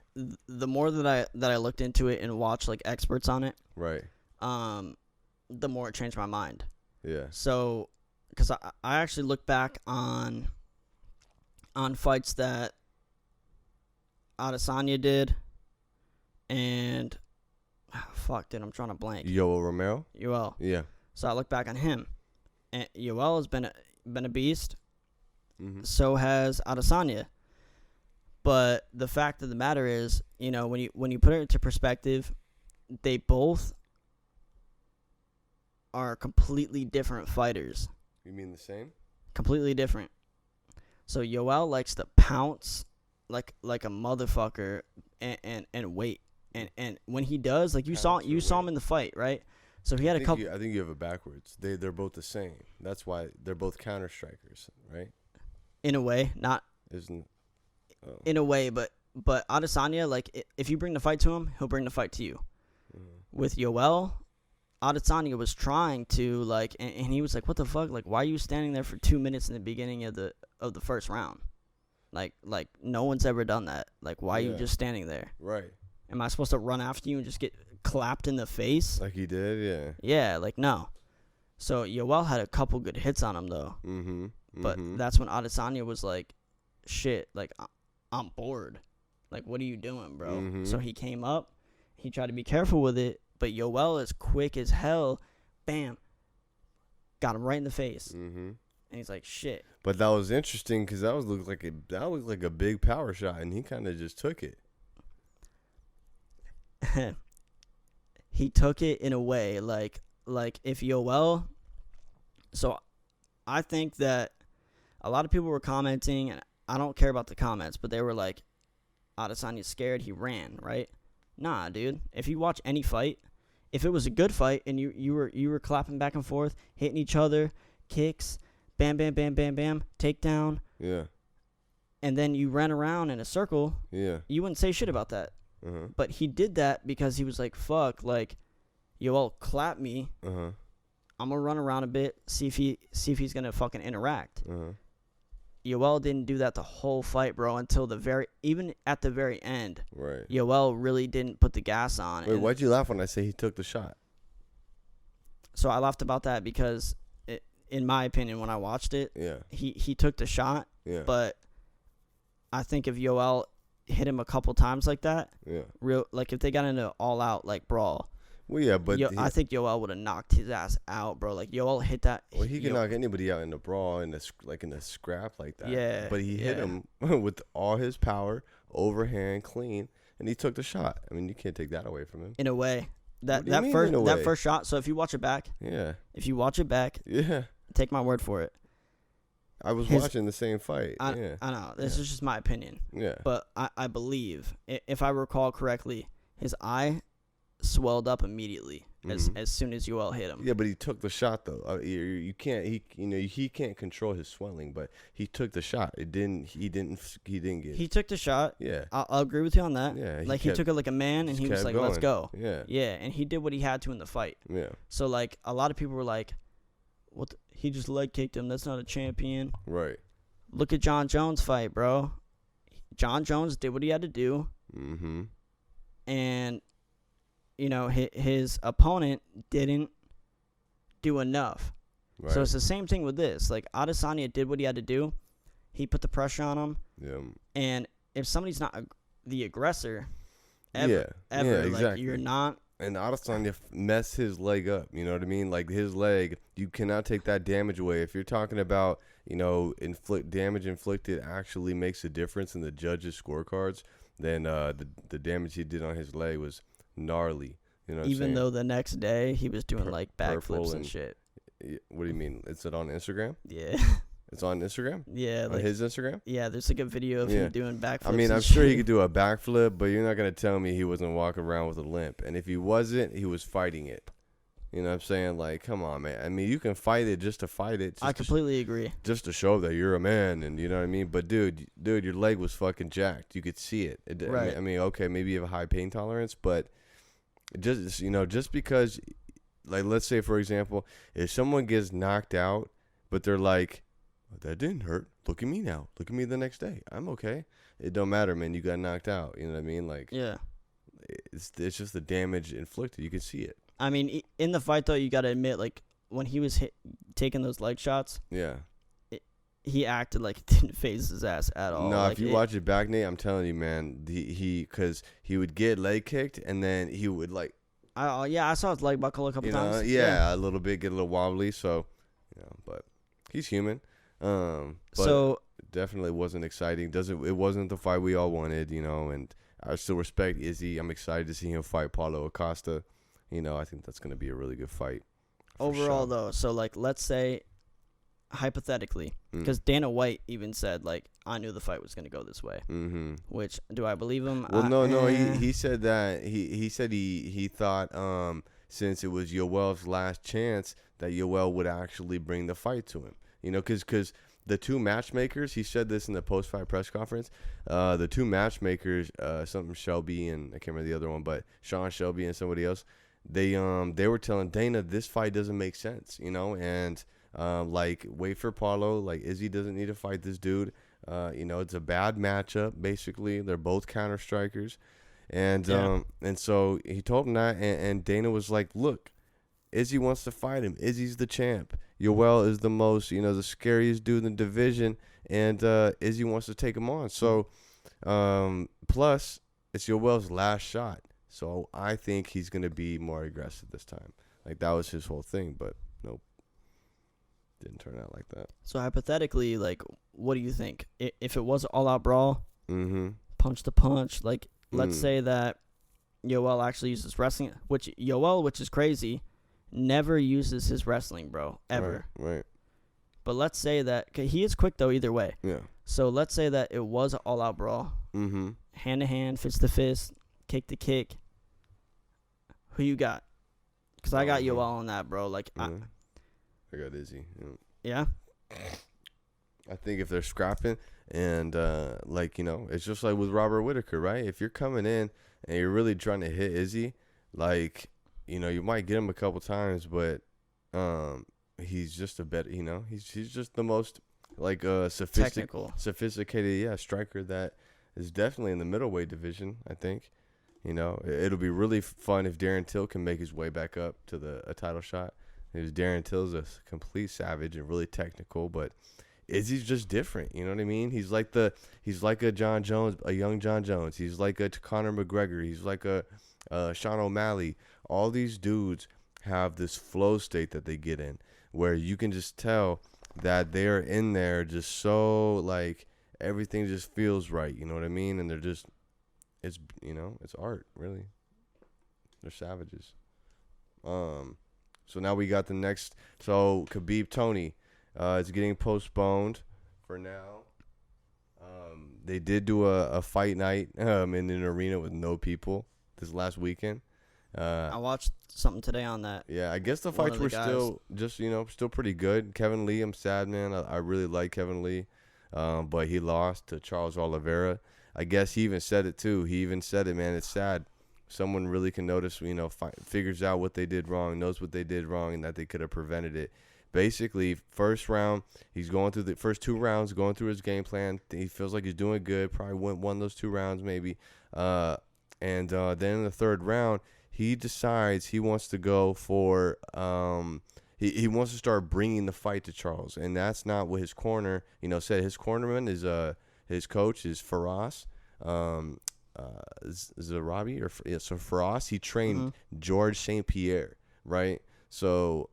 The more that I looked into it and watched, like, experts on it. Right. The more it changed my mind. Yeah. So, because I actually looked back on fights that Adesanya did, and fuck, dude, I'm trying to blank. Yoel Romero. Yeah. So I look back on him, and Yoel has been a beast. Mm-hmm. So has Adesanya. But the fact of the matter is, when you put it into perspective, they both are completely different fighters. You mean the same? Completely different. So Yoel likes to pounce like a motherfucker and wait. And when he does, like you saw him in the fight, right? So he had a couple. I think you have it backwards. They're both the same. That's why they're both counter strikers, right? In a way, not. Isn't. Oh. In a way, but Adesanya, like if you bring the fight to him, he'll bring the fight to you. Mm-hmm. With Yoel, Adesanya was trying to and he was like, "What the fuck? Like, why are you standing there for 2 minutes in the beginning of the first round? Like no one's ever done that. Like, why are you just standing there? Right. Am I supposed to run after you and just get clapped in the face? Like he did, yeah. Yeah, like, no. So, Yoel had a couple good hits on him, though. Mm-hmm. But that's when Adesanya was like, shit, like, I'm bored. Like, what are you doing, bro? Mm-hmm. So, he came up. He tried to be careful with it. But Yoel is quick as hell. Bam. Got him right in the face. Mm-hmm. And he's like, shit. But that was interesting because that looked like a big power shot, and he kind of just took it. He took it in a way like if Yoel. So I think that a lot of people were commenting, and I don't care about the comments, but they were like, Adesanya's scared, he ran, right? Nah, dude. If you watch any fight, if it was a good fight and you were clapping back and forth, hitting each other, kicks, bam, bam, bam, bam, bam, takedown. Yeah. And then you ran around in a circle. Yeah. You wouldn't say shit about that. Uh-huh. But he did that because he was like, fuck, like, Yoel clap me. Uh-huh. I'm going to run around a bit, see if he's going to fucking interact. Uh-huh. Yoel didn't do that the whole fight, bro, until even at the very end. Right. Yoel really didn't put the gas on. Wait, why'd you laugh when I say he took the shot? So I laughed about that because, in my opinion, when I watched it, he took the shot. Yeah. But I think if Yoel hit him a couple times like that, if they got into an all-out like brawl. Well, yeah, but I think Yoel would have knocked his ass out, bro. Like Yoel hit that. Well, he can knock anybody out in a brawl, in a scrap like that. Yeah. But he hit him with all his power, overhand, clean, and he took the shot. I mean, you can't take that away from him. In a way, that first shot. So if you watch it back, take my word for it. I was watching the same fight. I know. This is just my opinion. Yeah. But I believe, if I recall correctly, his eye swelled up immediately as soon as Yoel hit him. Yeah, but he took the shot though. You can't. He can't control his swelling, but he took the shot. He didn't get. He took the shot. Yeah. I'll agree with you on that. Yeah. He took it like a man, and he was like, going. "Let's go." Yeah. Yeah, and he did what he had to in the fight. Yeah. So like a lot of people were like, "What? He just leg kicked him. That's not a champion." Right. Look at John Jones' fight, bro. John Jones did what he had to do. Mm-hmm. And his opponent didn't do enough. Right. So it's the same thing with this. Like, Adesanya did what he had to do. He put the pressure on him. Yeah. And if somebody's not the aggressor, exactly. like, you're not And Adesanya messed his leg up. You know what I mean? Like his leg, you cannot take that damage away. If you're talking about, damage inflicted actually makes a difference in the judges' scorecards, then the damage he did on his leg was gnarly. You know what Even I'm saying? though the next day he was doing like backflips and shit. What do you mean? Is it on Instagram? Yeah. It's on Instagram? Yeah. On his Instagram? Yeah, there's like a video of him doing backflips. I mean, I'm sure he could do a backflip, but you're not going to tell me he wasn't walking around with a limp. And if he wasn't, he was fighting it. You know what I'm saying? Like, come on, man. I mean, you can fight it just to fight it. I completely agree. Just to show that you're a man, and you know what I mean? But, dude, your leg was fucking jacked. You could see it. Right. I mean, okay, maybe you have a high pain tolerance, but just because, like, let's say, for example, if someone gets knocked out, but they're like, that didn't hurt. Look at me now. Look at me the next day. I'm okay. It don't matter, man. You got knocked out. You know what I mean? Like, yeah. It's just the damage inflicted. You can see it. I mean, in the fight, though, you got to admit, like, when he was taking those leg shots, yeah, he acted like it didn't phase his ass at all. No, like, if you watch it back, Nate, I'm telling you, man, because he would get leg kicked, and then he would, like, I saw his leg buckle a couple times. Yeah, a little bit, get a little wobbly, so, but he's human. But so definitely wasn't exciting. It wasn't the fight we all wanted, and I still respect Izzy. I'm excited to see him fight Paulo Acosta. I think that's going to be a really good fight. Overall, though, so like, let's say hypothetically, because Dana White even said, like, I knew the fight was going to go this way. Mm-hmm. Which, do I believe him? Well, no. He said that he said he thought since it was Yoel's last chance that Yoel would actually bring the fight to him. Because the two matchmakers, he said this in the post-fight press conference, the two matchmakers, something Shelby and I can't remember the other one, but Sean Shelby and somebody else, they were telling Dana this fight doesn't make sense, and like, wait for Paulo, like, Izzy doesn't need to fight this dude. It's a bad matchup, basically. They're both counter strikers. And so he told him that, and Dana was like, look, Izzy wants to fight him. Izzy's the champ. Yoel is the most, the scariest dude in the division, and Izzy wants to take him on. So, plus, it's Yoel's last shot. So I think he's going to be more aggressive this time. Like, that was his whole thing, but nope. Didn't turn out like that. So, hypothetically, like, what do you think? If it was an all-out brawl, punch to punch, like, let's say that Yoel actually uses wrestling, which is crazy, never uses his wrestling, bro, ever. Right. But let's say that, 'cause he is quick, though, either way. Yeah. So let's say that it was an all-out brawl. Hand to hand, fist to fist, kick to kick. Who you got? Because I got Yoel on that, bro. Like, I got Izzy. Yeah? I think if they're scrapping and, it's just like with Robert Whitaker, right? If you're coming in and you're really trying to hit Izzy, like, you might get him a couple times, but he's just a better, he's just the most, like, sophisticated, striker that is definitely in the middleweight division, I think. It'll be really fun if Darren Till can make his way back up to a title shot. Because Darren Till's a complete savage and really technical, but Izzy's just different. You know what I mean? He's like a John Jones, a young John Jones. He's like a Conor McGregor. He's like a Sean O'Malley. All these dudes have this flow state that they get in where you can just tell that they're in there just so, like, everything just feels right. You know what I mean? And they're just, it's art, really. They're savages. So now we got the next. So Khabib Tony, it's getting postponed for now. They did do a fight night in an arena with no people this last weekend. I watched something today on that. Yeah, I guess the fights were still just still pretty good. Kevin Lee, I'm sad, man. I really like Kevin Lee, but he lost to Charles Oliveira. I guess he even said it too. He even said it, man. It's sad. Someone really can notice, figures out what they did wrong, knows what they did wrong, and that they could have prevented it. Basically, first round, he's going through the first 2 rounds, going through his game plan. He feels like he's doing good. Probably won those 2 rounds maybe. And then in the 3rd round, he decides he wants to go for he wants to start bringing the fight to Charles, and that's not what his corner said. His cornerman is his coach is Faraz. Zarabi so Faraz, he trained Mm-hmm. George St. Pierre, right? So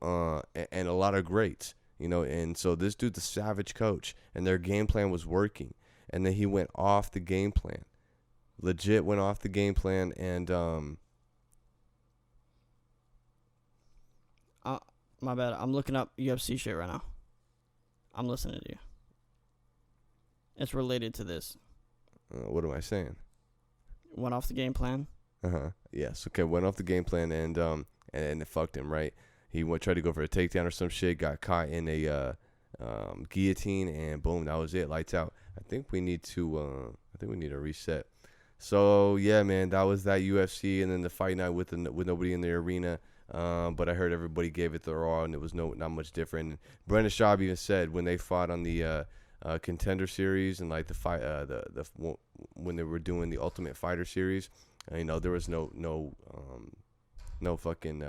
and a lot of greats, and so this dude, the Savage coach, and their game plan was working, and then he went off the game plan, legit went off the game plan, and My bad. I'm looking up UFC shit right now. I'm listening to you. It's related to this. What am I saying? Went off the game plan. Yes. Okay. Went off the game plan and it fucked him. Right. He tried to go for a takedown or some shit. Got caught in a guillotine and boom, that was it. Lights out. I think we need to reset. So yeah, man, that was that UFC, and then the fight night with nobody in the arena. But I heard everybody gave it their all, and it was not much different. Brendan Schaub even said when they fought on the Contender Series and like the fight, when they were doing the Ultimate Fighter Series, there was no fucking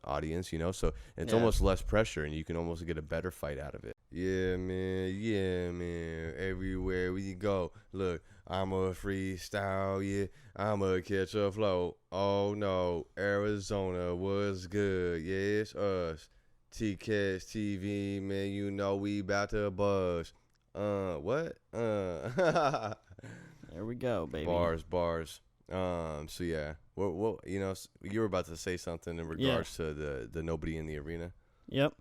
audience, so it's almost less pressure, and you can almost get a better fight out of it. Yeah, man. Everywhere we go, look, I'm a freestyle, yeah. I'ma catch a flow. Oh no, Arizona was good. Yeah, it's us. TCAS TV, man, we about to buzz. What? There we go, baby. Bars. So yeah. What you were about to say something in regards to the nobody in the arena. Yep.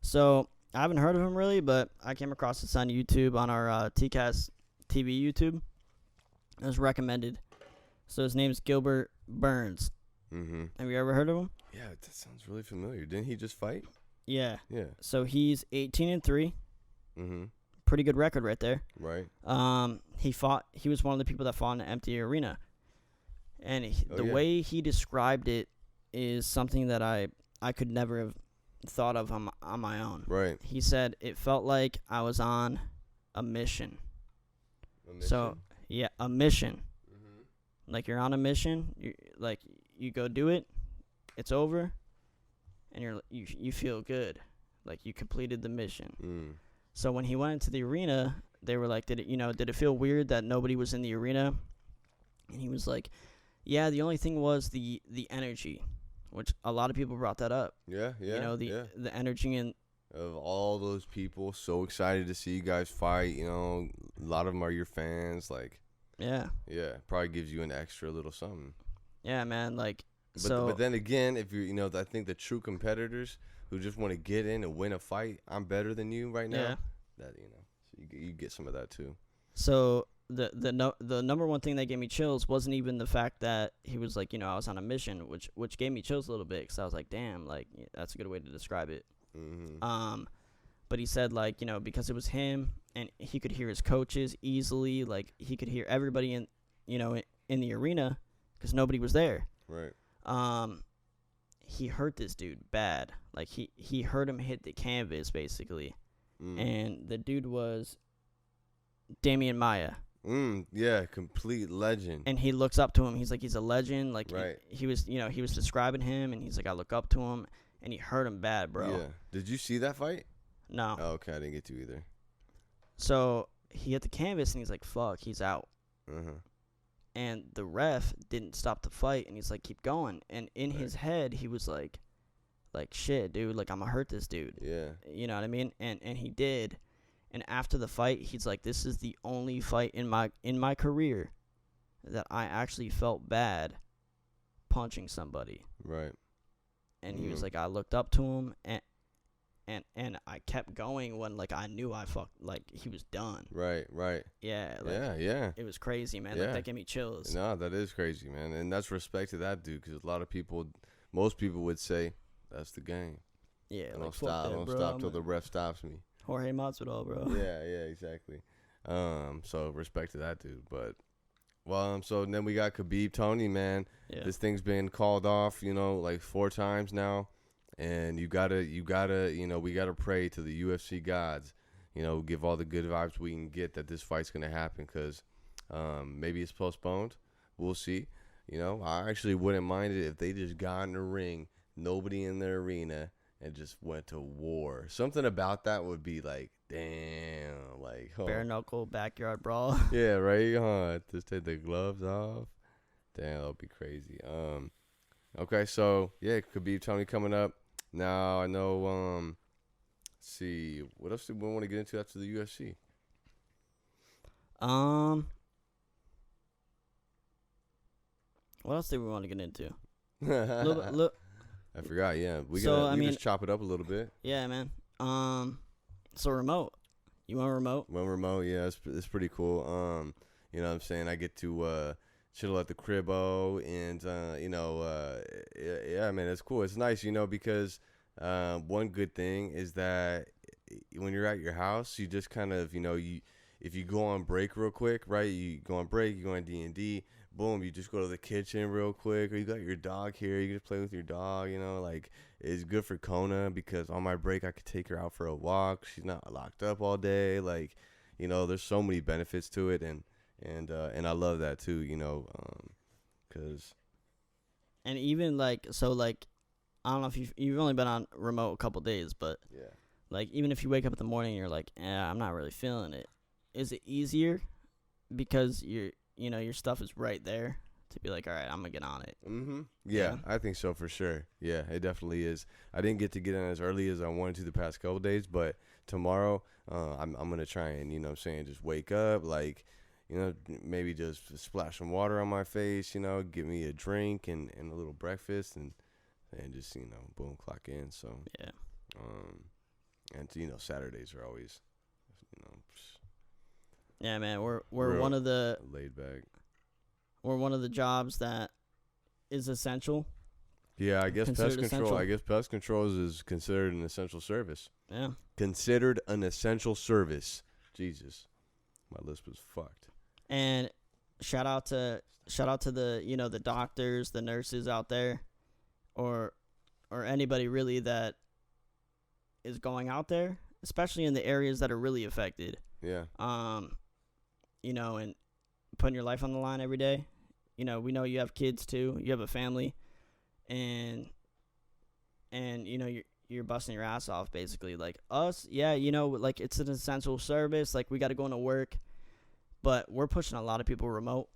So I haven't heard of him really, but I came across this on YouTube on our TCAS TV YouTube. It was recommended. So his name's Gilbert Burns. Mm-hmm. Have you ever heard of him? Yeah, that sounds really familiar. Didn't he just fight? Yeah. Yeah. So he's 18-3. Mm-hmm. Pretty good record right there. Right. He was one of the people that fought in an empty arena. And the way he described it is something that I could never have thought of on my own. Right. He said it felt like I was on a mission. So, yeah, a mission. Mm-hmm. Like you're on a mission, you go do it, it's over, and you feel good. Like you completed the mission. Mm. So when he went into the arena, they were like, did it feel weird that nobody was in the arena? And he was like, yeah, the only thing was the energy, which a lot of people brought that up. Yeah. The energy of all those people, so excited to see you guys fight. A lot of them are your fans. Like, yeah, probably gives you an extra little something. Yeah, man. But then again, if you, I think the true competitors who just want to get in and win a fight, I'm better than you right now. Yeah. That so you get some of that too. So the number one thing that gave me chills wasn't even the fact that he was like, I was on a mission, which gave me chills a little bit because I was like, damn, that's a good way to describe it. Mm-hmm. But he said because it was him and he could hear his coaches easily, like he could hear everybody in the arena because nobody was there. Right. He hurt this dude bad. Like he heard him hit the canvas basically, and the dude was Damian Maya. Yeah, complete legend. And he looks up to him. He's like, he's a legend. Like, right. he was describing him, and he's like, I look up to him, and he hurt him bad, bro. Yeah. Did you see that fight? No. Oh, okay, I didn't get to either. So he hit the canvas, and he's like, fuck, he's out. Uh-huh. And the ref didn't stop the fight, and he's like, keep going. And in his head, he was like, shit, dude, like, I'm gonna hurt this dude. Yeah. You know what I mean? And he did. And after the fight, he's like, this is the only fight in my career that I actually felt bad punching somebody. Right. And he was like, I looked up to him and I kept going when I knew he was done. Right. Yeah. Yeah. It was crazy, man. Yeah. That gave me chills. No, that is crazy, man. And that's respect to that dude, because most people would say, that's the game. Yeah. I don't stop till the ref stops me. Jorge Masvidal, bro. Yeah, exactly. So respect to that dude. But, so then we got Khabib Tony, man. Yeah. This thing's been called off, 4 times now. And we gotta pray to the UFC gods, give all the good vibes we can get that this fight's gonna happen, because maybe it's postponed. We'll see. I actually wouldn't mind it if they just got in the ring, nobody in the arena, and just went to war. Something about that would be like, Damn, like, huh. Bare knuckle backyard brawl. Yeah, right, huh? Just take the gloves off. Damn, that'll be crazy. Okay, so yeah, Khabib Tony coming up. Now I know. Let's see, what else do we want to get into after the UFC? What else do we want to get into? I forgot. Yeah, we just chop it up a little bit. Yeah, man. So remote. You want remote? Well, remote. Yeah, it's pretty cool. You know what I'm saying? I get to chill at the cribbo, and yeah, man, it's cool. It's nice, because one good thing is that when you're at your house, you just kind of, if you go on break real quick, right? You go on break, you go on D&D, boom, you just go to the kitchen real quick, or you got your dog here, you just play with your dog, like, it's good for Kona, because on my break, I could take her out for a walk. She's not locked up all day. Like, there's so many benefits to it, and I love that too, because. And even I don't know if you've only been on remote a couple days, but yeah, like, even if you wake up in the morning and you're like, I'm not really feeling it. Is it easier because your stuff is right there to be like, all right, I'm gonna get on it? Mm-hmm. Yeah, I think so for sure. Yeah, it definitely is. I didn't get to get in as early as I wanted to the past couple days, but tomorrow, I'm gonna try and just wake up, like, maybe just splash some water on my face, give me a drink and a little breakfast, and just boom, clock in. So yeah, and Saturdays are always yeah, man, we're one of the laid back. We're one of the jobs that is essential. Yeah, I guess pest control. Essential. I guess pest control is considered an essential service. Yeah, considered an essential service. Jesus, my list was fucked. And shout out to the the doctors, the nurses out there, or anybody really that is going out there, especially in the areas that are really affected. Yeah. And putting your life on the line every day. We know you have kids too. You have a family, and you're busting your ass off basically. Like us, yeah, like, it's an essential service. Like, we got to go into work, but we're pushing a lot of people remote,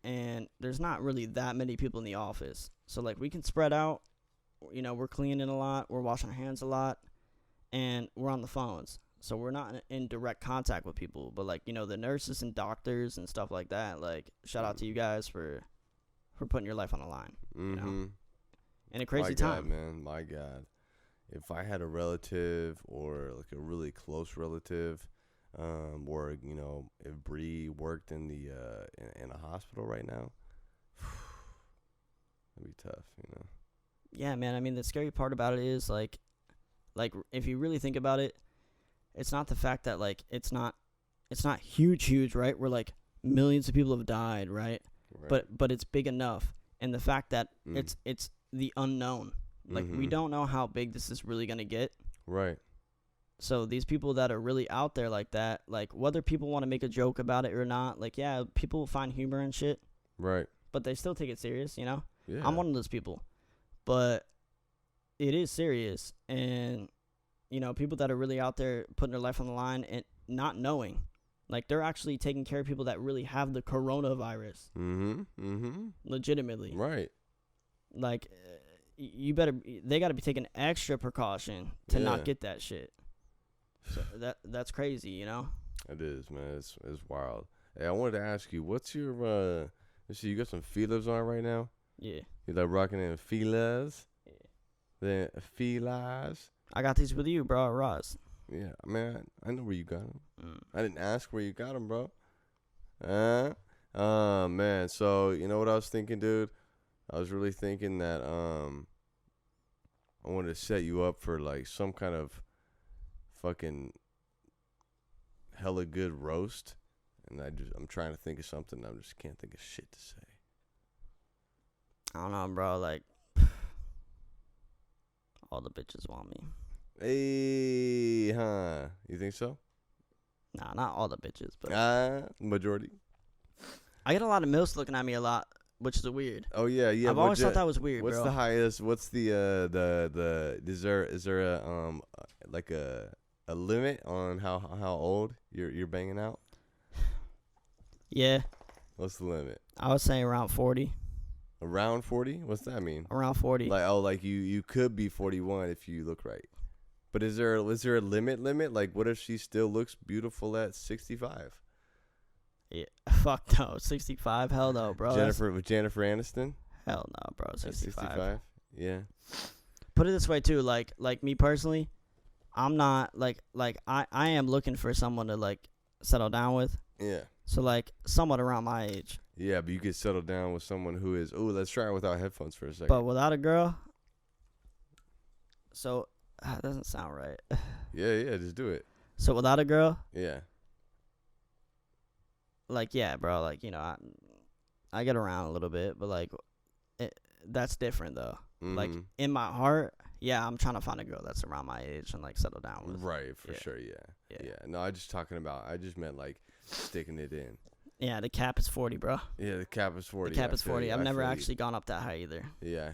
and there's not really that many people in the office. So, like, we can spread out. We're cleaning a lot. We're washing our hands a lot, and we're on the phones. So we're not in direct contact with people, but, like, the nurses and doctors and stuff like that, like, shout out to you guys for putting your life on the line, mm-hmm. In a crazy time. Man, my God. If I had a relative or, like, a really close relative, or, if Bree worked in the in a hospital right now, it'd be tough, Yeah, man. I mean, the scary part about it is, like, if you really think about it, it's not the fact that, like, it's not huge, right? Where, like, millions of people have died, right? But it's big enough, and the fact that it's the unknown. Like, we don't know how big this is really gonna get. Right. So these people that are really out there like that, like, whether people want to make a joke about it or not, like, yeah, people find humor and shit. Right. But they still take it serious, Yeah. I'm one of those people. But it is serious, and people that are really out there putting their life on the line and not knowing, like, they're actually taking care of people that really have the coronavirus. Legitimately. Right. Like, they got to be taking extra precaution to not get that shit. So that's crazy, It is, man. It's wild. Hey, I wanted to ask you, what's your let's see, you got some feelers on right now? Yeah. You like rocking in feelers? Yeah. Then feelers? I got these with you, bro, Roz. Yeah, man, I know where you got them. I didn't ask where you got them, bro. Man, so, you know what I was thinking, dude? I was really thinking that I wanted to set you up for, like, some kind of fucking hella good roast, and I'm trying to think of something. I just can't think of shit to say. I don't know, bro. Like, all the bitches want me. Hey, huh? You think so? Nah, not all the bitches, but majority. I get a lot of milfs looking at me a lot, which is weird. Oh yeah. I've always thought that was weird. What's bro. the highest? What's the is there a like a a limit on how old you're banging out? Yeah, What's the limit? I would say around 40. Around 40? What's that mean? Around 40. Like you could be 41 if you look right. But is there a limit? Like, what if she still looks beautiful at 65? Yeah, fuck no. 65? Hell no, bro. Jennifer Aniston? Hell no, bro. 65. 65? Yeah. Put it this way too, like me personally, I'm not like I am looking for someone to like settle down with. Yeah. So like somewhat around my age. Yeah, but you could settle down with someone who is. Oh, let's try it without headphones for a second. But without a girl. So that doesn't sound right. Yeah, just do it. So without a girl, Yeah. like yeah, bro, like I get around a little bit, but like that's different though. Mm-hmm. Like in my heart, yeah, I'm trying to find a girl that's around my age and like settle down with. Right, for sure, yeah. No, I just meant like sticking it in. Yeah, the cap is 40, bro. Yeah, the cap is 40. The cap is 40. I've never actually gone up that high either. Yeah,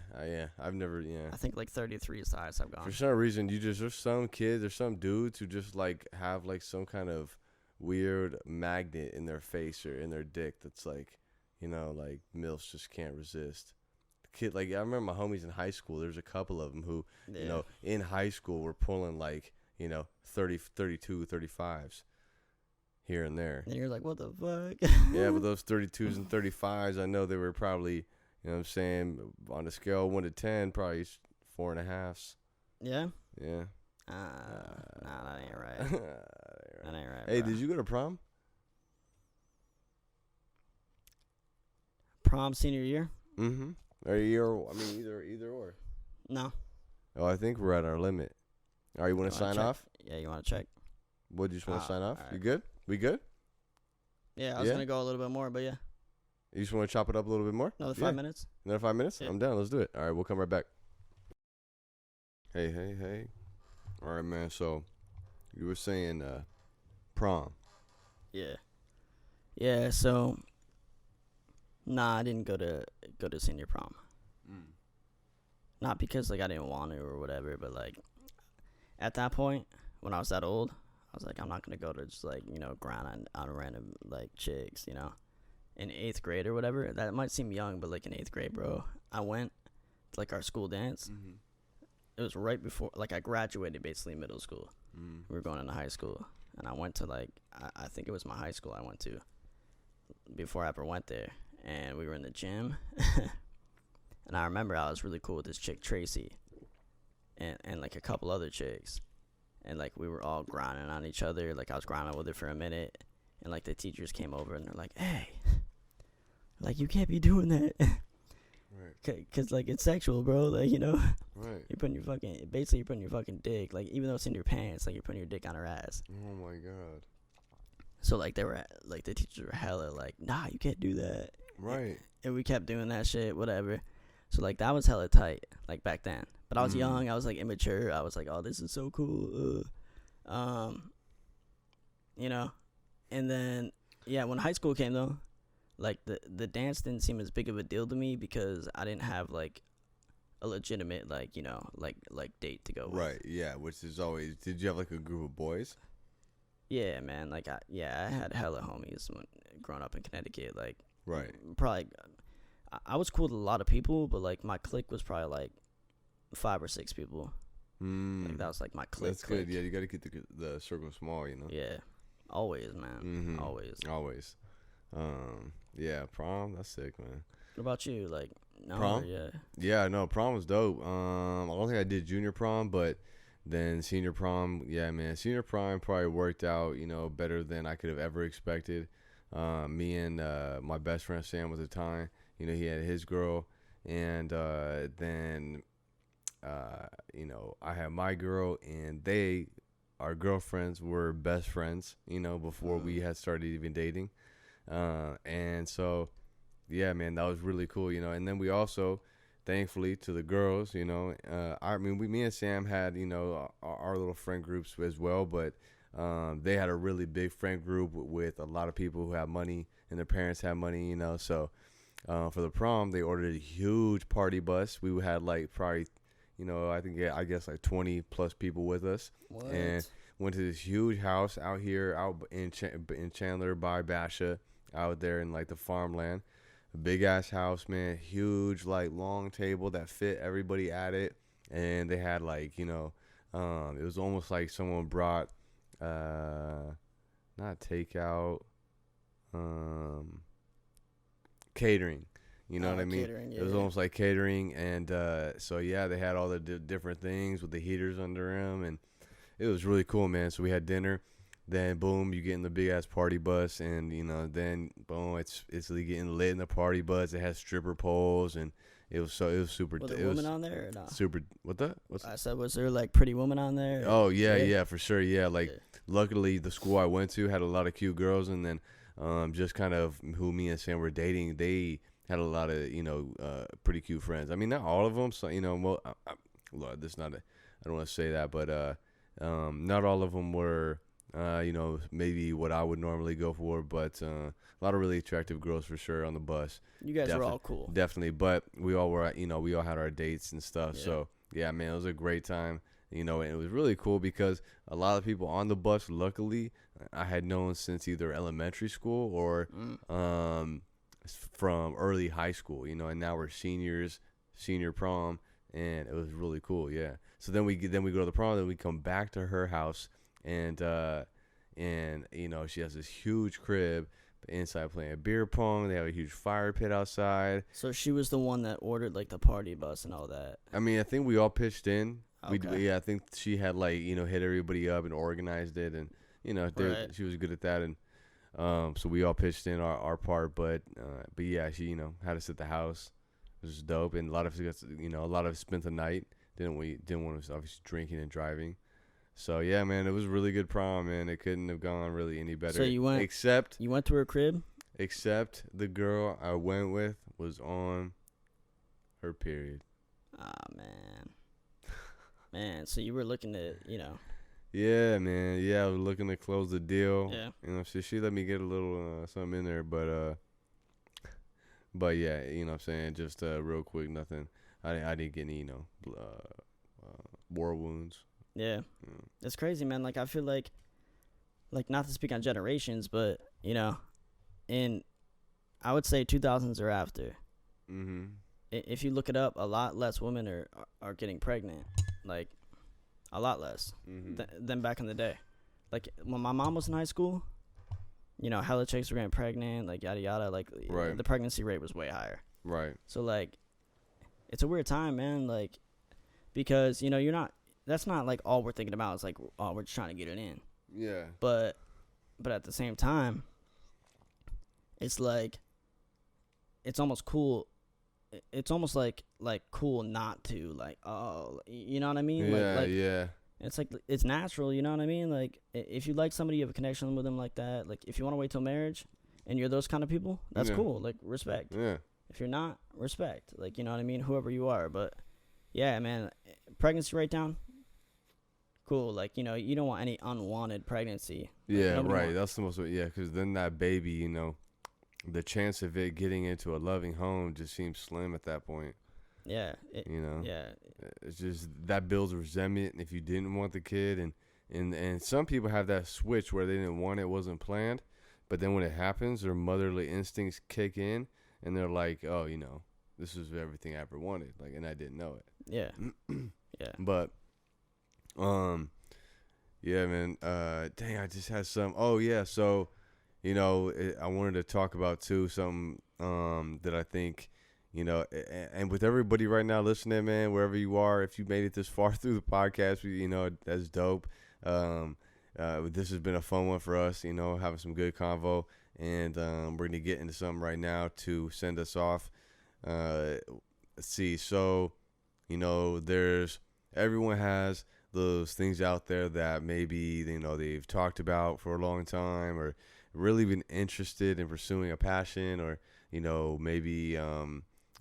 I've never, I think like 33 is the highest I've gone. For some reason, there's some kids, there's some dudes who just like have like some kind of weird magnet in their face or in their dick that's like, like MILFs just can't resist. Kid, like I remember my homies in high school. There's a couple of them who, in high school were pulling like, 30, 32, 35s here and there. And you're like, what the fuck? Yeah, but those 32s and 35s, I know they were probably, you know what I'm saying, on a scale of 1 to 10, probably 4.5s. Yeah? Yeah. Nah, that ain't right. That ain't right, Hey, bro. did you go to prom? Prom senior year? Mm-hmm. Or either or. No. Oh, I think we're at our limit. All right, you want to sign check? off? Yeah, you want to check? What, you just want to sign off? Right. You good? We good? Yeah, I was going to go a little bit more, but yeah. You just want to chop it up a little bit more? Another 5 minutes? Another 5 minutes? Yeah. I'm down. Let's do it. All right, we'll come right back. Hey. All right, man. So, you were saying prom. Yeah. Yeah, so nah, I didn't go to senior prom. Not because like I didn't want to or whatever, but like at that point when I was that old, I was like, I'm not gonna go to just like, grind on random like chicks, in 8th grade or whatever. That might seem young, but like in 8th grade, bro, I went to like our school dance. Mm-hmm. It was right before like I graduated basically middle school. We were going into high school, and I went to like I think it was my high school I went to before I ever went there, and we were in the gym. And I remember I was really cool with this chick Tracy and like a couple other chicks, and like we were all grinding on each other. Like I was grinding with her for a minute, and like the teachers came over and they're like, hey, like you can't be doing that. Right. Cause like it's sexual, bro. Like, Right. You're putting your fucking dick, like even though it's in your pants, like you're putting your dick on her ass. Oh my god. So like they were like the teachers were hella like, nah, you can't do that. Right. And we kept doing that shit, whatever. So like that was hella tight, like back then. But I was young, I was like immature. I was like, oh, this is so cool. And then when high school came though, like the dance didn't seem as big of a deal to me because I didn't have like a legitimate like date to go with. Right. Yeah. Which is always. Did you have like a group of boys? Yeah, man. Like I had hella homies when growing up in Connecticut. Like right. Probably. I was cool with a lot of people, but like my clique was probably like 5 or 6 people. Like that was like my clique. That's good. Yeah, you got to keep the circle small, Yeah, always, man. Always. Yeah, prom. That's sick, man. What about you? Like no, prom? Yeah, no, prom was dope. I don't think I did junior prom, but then senior prom. Yeah, man, senior prom probably worked out, better than I could have ever expected. Me and my best friend Sam at the time. He had his girl, and then, I had my girl, and our girlfriends were best friends, before we had started even dating. And so, yeah, man, that was really cool, and then we also, thankfully to the girls, me and Sam had, our little friend groups as well, but they had a really big friend group with a lot of people who have money and their parents have money, so for the prom, they ordered a huge party bus. We had like probably, I guess like 20 plus people with us. What? And went to this huge house out here, out in Chandler by Basha, out there in like the farmland. A big ass house, man. Huge, like long table that fit everybody at it, and they had like it was almost like someone brought not takeout, catering. You know what I mean? Catering, yeah, it was almost like catering, and so yeah, they had all the different things with the heaters under them, and it was really cool, man. So we had dinner, then boom, you get in the big ass party bus, and then boom, it's getting lit in the party bus. It has stripper poles, and it was super. Was there women on there or not? Super. I said, was there like pretty women on there? Oh yeah, for sure, yeah. Like luckily, the school I went to had a lot of cute girls, and then just kind of who me and Sam were dating, they had a lot of pretty cute friends. I mean, not all of them. So well, Lord, this not. I don't want to say that, but not all of them were. Maybe what I would normally go for, but a lot of really attractive girls for sure on the bus. You guys were all cool. Definitely, but we all were, we all had our dates and stuff. Yeah. So, yeah, man, it was a great time, and it was really cool because a lot of people on the bus, luckily, I had known since either elementary school or from early high school, and now we're senior prom, and it was really cool, yeah. So then we go to the prom, then we come back to her house, and she has this huge crib inside playing beer pong. They have a huge fire pit outside. So she was the one that ordered like the party bus and all that. I mean, I think we all pitched in. Okay. I think she had like hit everybody up and organized it, and Right. she was good at that, and so we all pitched in our part. But yeah, she had us at the house. It was dope, and a lot of us spent the night. Didn't want to obviously drinking and driving. So yeah, man, it was a really good prom, man. It couldn't have gone really any better. So you went to her crib? Except the girl I went with was on her period. Ah, man. So you were looking to, Yeah, man. Yeah, I was looking to close the deal. Yeah. So she let me get a little something in there, but yeah, what I'm saying, just real quick, nothing. I didn't get any, war wounds. Yeah. It's crazy, man. Like, I feel like not to speak on generations, but, in, I would say 2000s or after. Mm-hmm. If you look it up, a lot less women are getting pregnant. Like, a lot less than back in the day. Like, when my mom was in high school, hella chicks were getting pregnant, like, yada, yada. Like, right. The pregnancy rate was way higher. Right. So, like, it's a weird time, man. Like, because, that's not like all we're thinking about. It's like, oh, we're just trying to get it in. Yeah. But at the same time, it's like, it's almost cool. It's almost like cool not to, like, oh, you know what I mean? Yeah, yeah. It's like, it's natural, you know what I mean? Like, if you like somebody, you have a connection with them like that. Like, if you want to wait till marriage and you're those kind of people, that's cool. Like, respect. Yeah. If you're not, respect. Like, you know what I mean? Whoever you are. But, yeah, man, pregnancy rate down, cool. Like, you don't want any unwanted pregnancy. Yeah, right. That's the most, because then that baby, the chance of it getting into a loving home just seems slim at that point. Yeah. Yeah. It's just that builds resentment if you didn't want the kid, and some people have that switch where they didn't want it, wasn't planned, but then when it happens, their motherly instincts kick in, and they're like, oh, this is everything I ever wanted, like, and I didn't know it. Yeah. Yeah. But, yeah, man. Dang, I just had some. Oh yeah, so. I wanted to talk about, too, something that I think, and with everybody right now listening, man, wherever you are, if you made it this far through the podcast, that's dope. This has been a fun one for us, having some good convo, and we're going to get into something right now to send us off. Let's see. So, everyone has those things out there that maybe, they've talked about for a long time, or really been interested in pursuing a passion, or maybe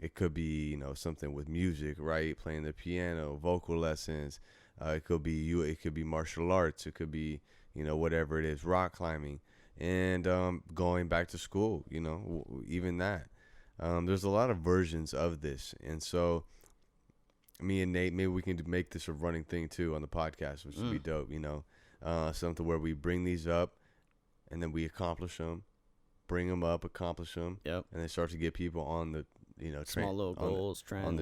it could be something with music, right? Playing the piano, vocal lessons. It could be martial arts. It could be whatever it is, rock climbing, and going back to school. Even that. There's a lot of versions of this, and so me and Nate, maybe we can make this a running thing too on the podcast, which would be dope. something where we bring these up and then we accomplish them, bring them up, accomplish them, Yep. and then start to get people on the, Small little goals, trends. on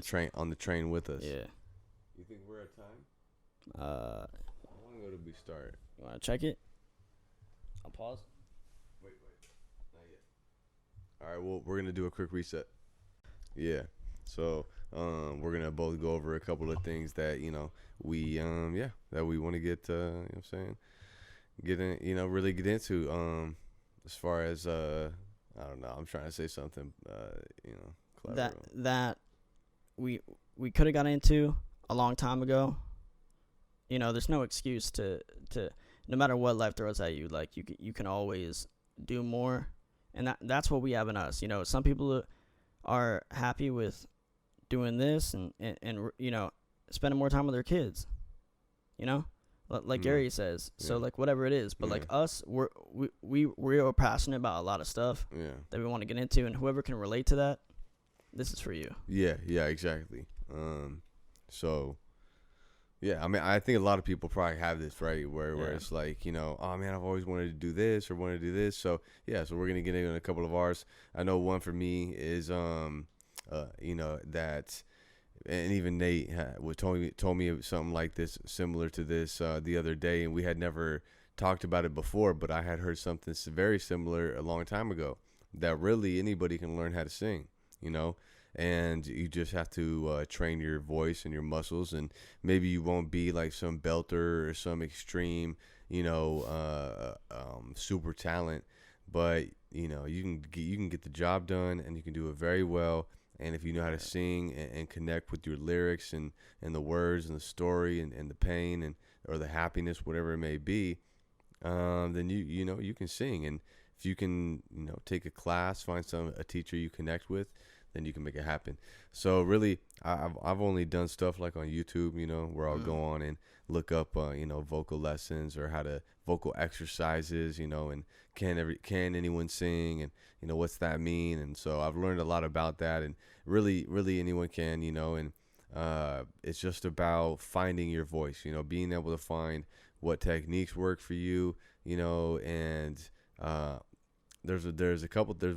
the train with us. Yeah. You think we're at time? How long ago did we start? You want to check it? I'll pause. Wait, not yet. All right, well, we're gonna do a quick reset. Yeah. So, we're gonna both go over a couple of things that we that we want to get what I'm saying, get in, really get into. As far as I don't know, I'm trying to say something clever. That we could have got into a long time ago. There's no excuse to no matter what life throws at you, like you can always do more, and that's what we have in us. Some people are happy with doing this and spending more time with their kids, like Gary says. Yeah. So like whatever it is, but like us, we're passionate about a lot of stuff that we want to get into, and whoever can relate to that, this is for you. Yeah, exactly. So yeah, I mean, I think a lot of people probably have this, right? Where it's like, oh man, I've always wanted to do this or wanted to do this. So yeah, so we're gonna get into a couple of ours. I know one for me is that, and even Nate told me something like this, similar to this the other day, and we had never talked about it before, but I had heard something very similar a long time ago, that really anybody can learn how to sing, and you just have to train your voice and your muscles, and maybe you won't be like some belter or some extreme, super talent, but you can get the job done, and you can do it very well. And if you know how to sing and connect with your lyrics and the words and the story and the pain or the happiness, whatever it may be, then you can sing. And if you can take a class, find a teacher you connect with, then you can make it happen. So really, I've only done stuff like on YouTube, where I'll go on and look up vocal lessons or how to vocal exercises, and can anyone sing, and what's that mean. And so I've learned a lot about that, and really anyone can, and it's just about finding your voice, being able to find what techniques work for you, and there's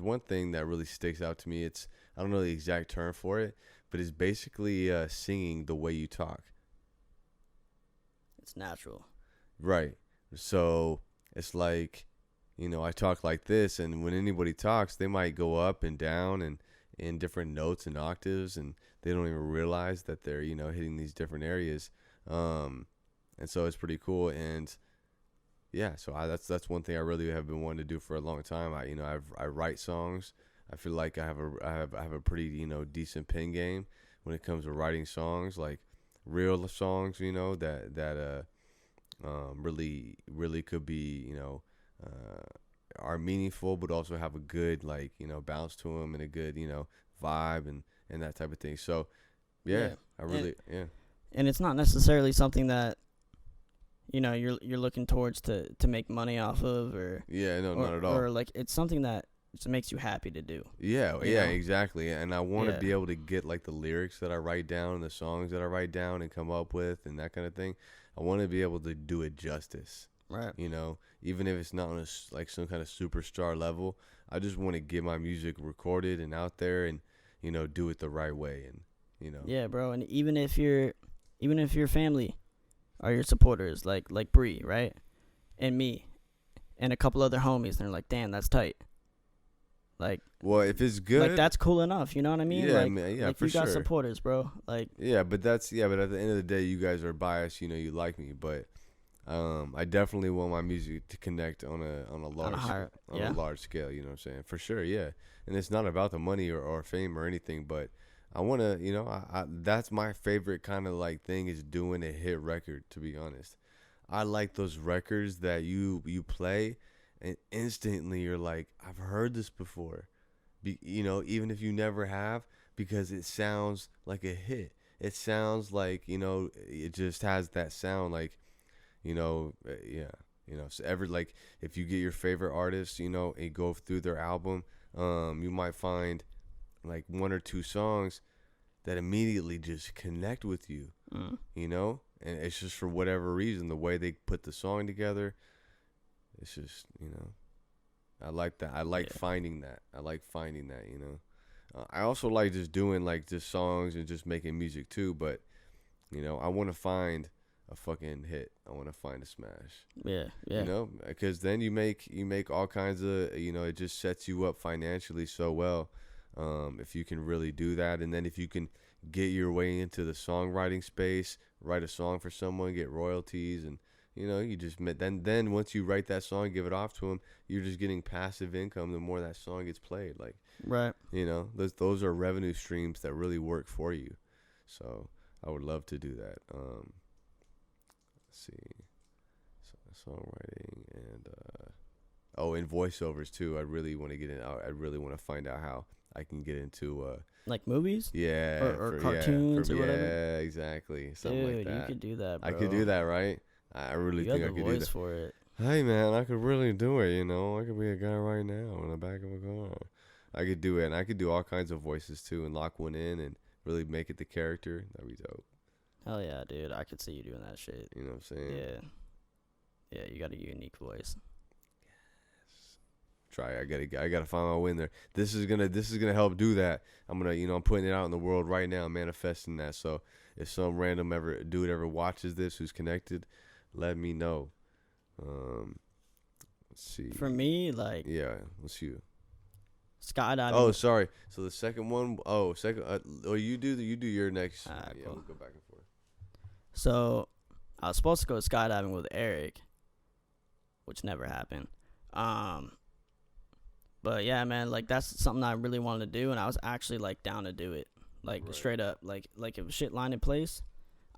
one thing that really sticks out to me. I don't know the exact term for it, but it's basically singing the way you talk. It's natural. Right. So it's like, I talk like this, and when anybody talks, they might go up and down and in different notes and octaves, and they don't even realize that they're, hitting these different areas. And so it's pretty cool. And yeah, so that's one thing I really have been wanting to do for a long time. I write songs. I feel like I have a pretty, decent pen game when it comes to writing songs, like real songs, that really could be, are meaningful, but also have a good, like, bounce to them and a good, vibe and that type of thing. So yeah. I really. And it's not necessarily something that you're looking towards to make money off of, or not at all, or like it's something that just makes you happy to do. Exactly. And I want to be able to get like the lyrics that I write down and the songs that I write down and come up with and that kind of thing. I want to be able to do it justice. Right. Even if it's not on like some kind of superstar level, I just want to get my music recorded and out there and do it the right way. And yeah, bro. And even if your family are your supporters, like Bree, right, and me and a couple other homies, and they're like, damn, that's tight. Like, well, if it's good, like, that's cool enough. You know what I mean? Yeah, like, man, like for you got sure. supporters, bro. Like, but at the end of the day, you guys are biased. You like me, but I definitely want my music to connect on a large scale. You know what I'm saying? For sure, yeah. And it's not about the money or fame or anything, but I want to, I that's my favorite kind of like thing, is doing a hit record. To be honest, I like those records that you play. And instantly you're like, I've heard this before, even if you never have, because it sounds like a hit. It sounds like, it just has that sound, like, so like if you get your favorite artist, and go through their album, you might find like one or two songs that immediately just connect with you, and it's just for whatever reason, the way they put the song together, it's just, I like that. I like finding that. I also like just doing like just songs and just making music too, but I want to find a fucking hit. I want to find a smash. Yeah. Because then you make all kinds of, it just sets you up financially so well. If you can really do that, and then if you can get your way into the songwriting space, write a song for someone, get royalties, and you just then once you write that song, give it off to them, you're just getting passive income the more that song gets played. Like, right. Those are revenue streams that really work for you. So I would love to do that. Let's see, songwriting and voiceovers too. I really want to get in. I really want to find out how I can get into like movies. Yeah, or cartoons or whatever. Yeah, exactly. Something Dude, like that. you could do that, bro. I could do that, right? I really think I could do that. For it. Hey man, I could really do it. I could be a guy right now in the back of a car. I could do it, and I could do all kinds of voices too, and lock one in and really make it the character. That'd be dope. Hell yeah, dude! I could see you doing that shit. You know what I'm saying? Yeah. You got a unique voice. Yes. Try. I gotta find my way in there. This is gonna help do that. I'm gonna, I'm putting it out in the world right now, manifesting that. So if some random dude ever watches this who's connected, let me know. Let's see. For me, like, yeah, let's you. Skydiving. Oh, sorry. So the second one. Oh, second. You do your next. Cool. We'll go back and forth. So I was supposed to go skydiving with Eric, which never happened. But yeah, man, like that's something I really wanted to do, and I was actually like down to do it, like straight up, like if shit lined in place,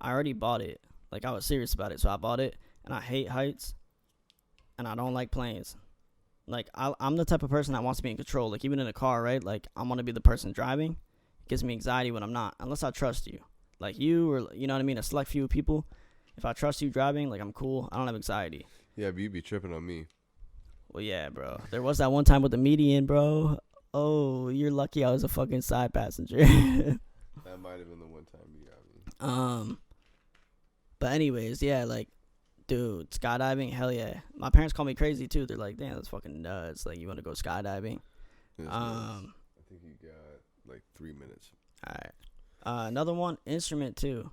I already bought it. Like I was serious about it, so I bought it, and I hate heights, and I don't like planes. Like I'm the type of person that wants to be in control. Like even in a car, right? Like I want to be the person driving. It gives me anxiety when I'm not, unless I trust you, like you or you know what I mean. A select few people. If I trust you driving, like I'm cool. I don't have anxiety. Yeah, but you be tripping on me. Well, yeah, bro. There was that one time with the median, bro. Oh, you're lucky I was a fucking side passenger. That might have been the one time you got me. But anyways, yeah, like, dude, skydiving, hell yeah. My parents call me crazy too. They're like, damn, that's fucking nuts. Like, you want to go skydiving? I think you got like 3 minutes. All right. Another one, instrument too.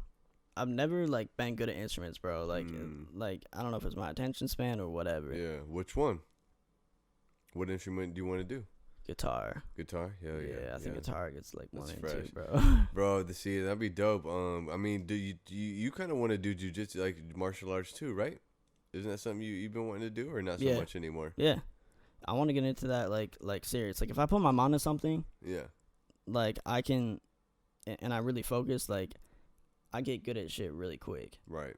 I've never like been good at instruments, bro. Like I don't know if it's my attention span or whatever. Yeah. Which one? What instrument do you want to do? Guitar. Guitar? Hell yeah. Yeah, I think guitar gets like That's 1 and fresh. 2, bro. Bro, that'd be dope. I mean, do you kind of want to do jujitsu, like martial arts too, right? Isn't that something you've been wanting to do, or not so much anymore? Yeah, I want to get into that, like serious. Like if I put my mind to something, like I can, and I really focus, like I get good at shit really quick. Right.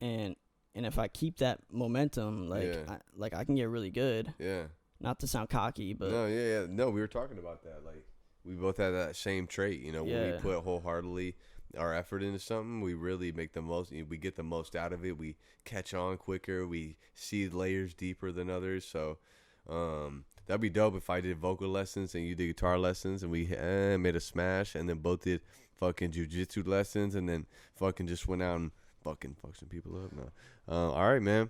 And if I keep that momentum, like I can get really good. Yeah. Not to sound cocky, but no, we were talking about that. Like we both have that same trait, when we put wholeheartedly our effort into something, we really make the most. We get the most out of it. We catch on quicker. We see layers deeper than others. So that'd be dope if I did vocal lessons and you did guitar lessons, and we made a smash, and then both did fucking jujitsu lessons, and then fucking just went out and fucking fuck some people up. No, all right, man.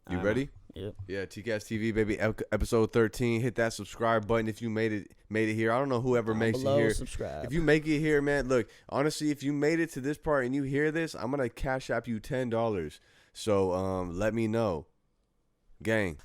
You ready? Yep. Yeah, TCAS TV, baby. Episode 13. Hit that subscribe button if you made it here. I don't know whoever makes it here. Subscribe. If you make it here, man, look, honestly, if you made it to this part and you hear this, I'm gonna cash app you $10. So let me know, gang.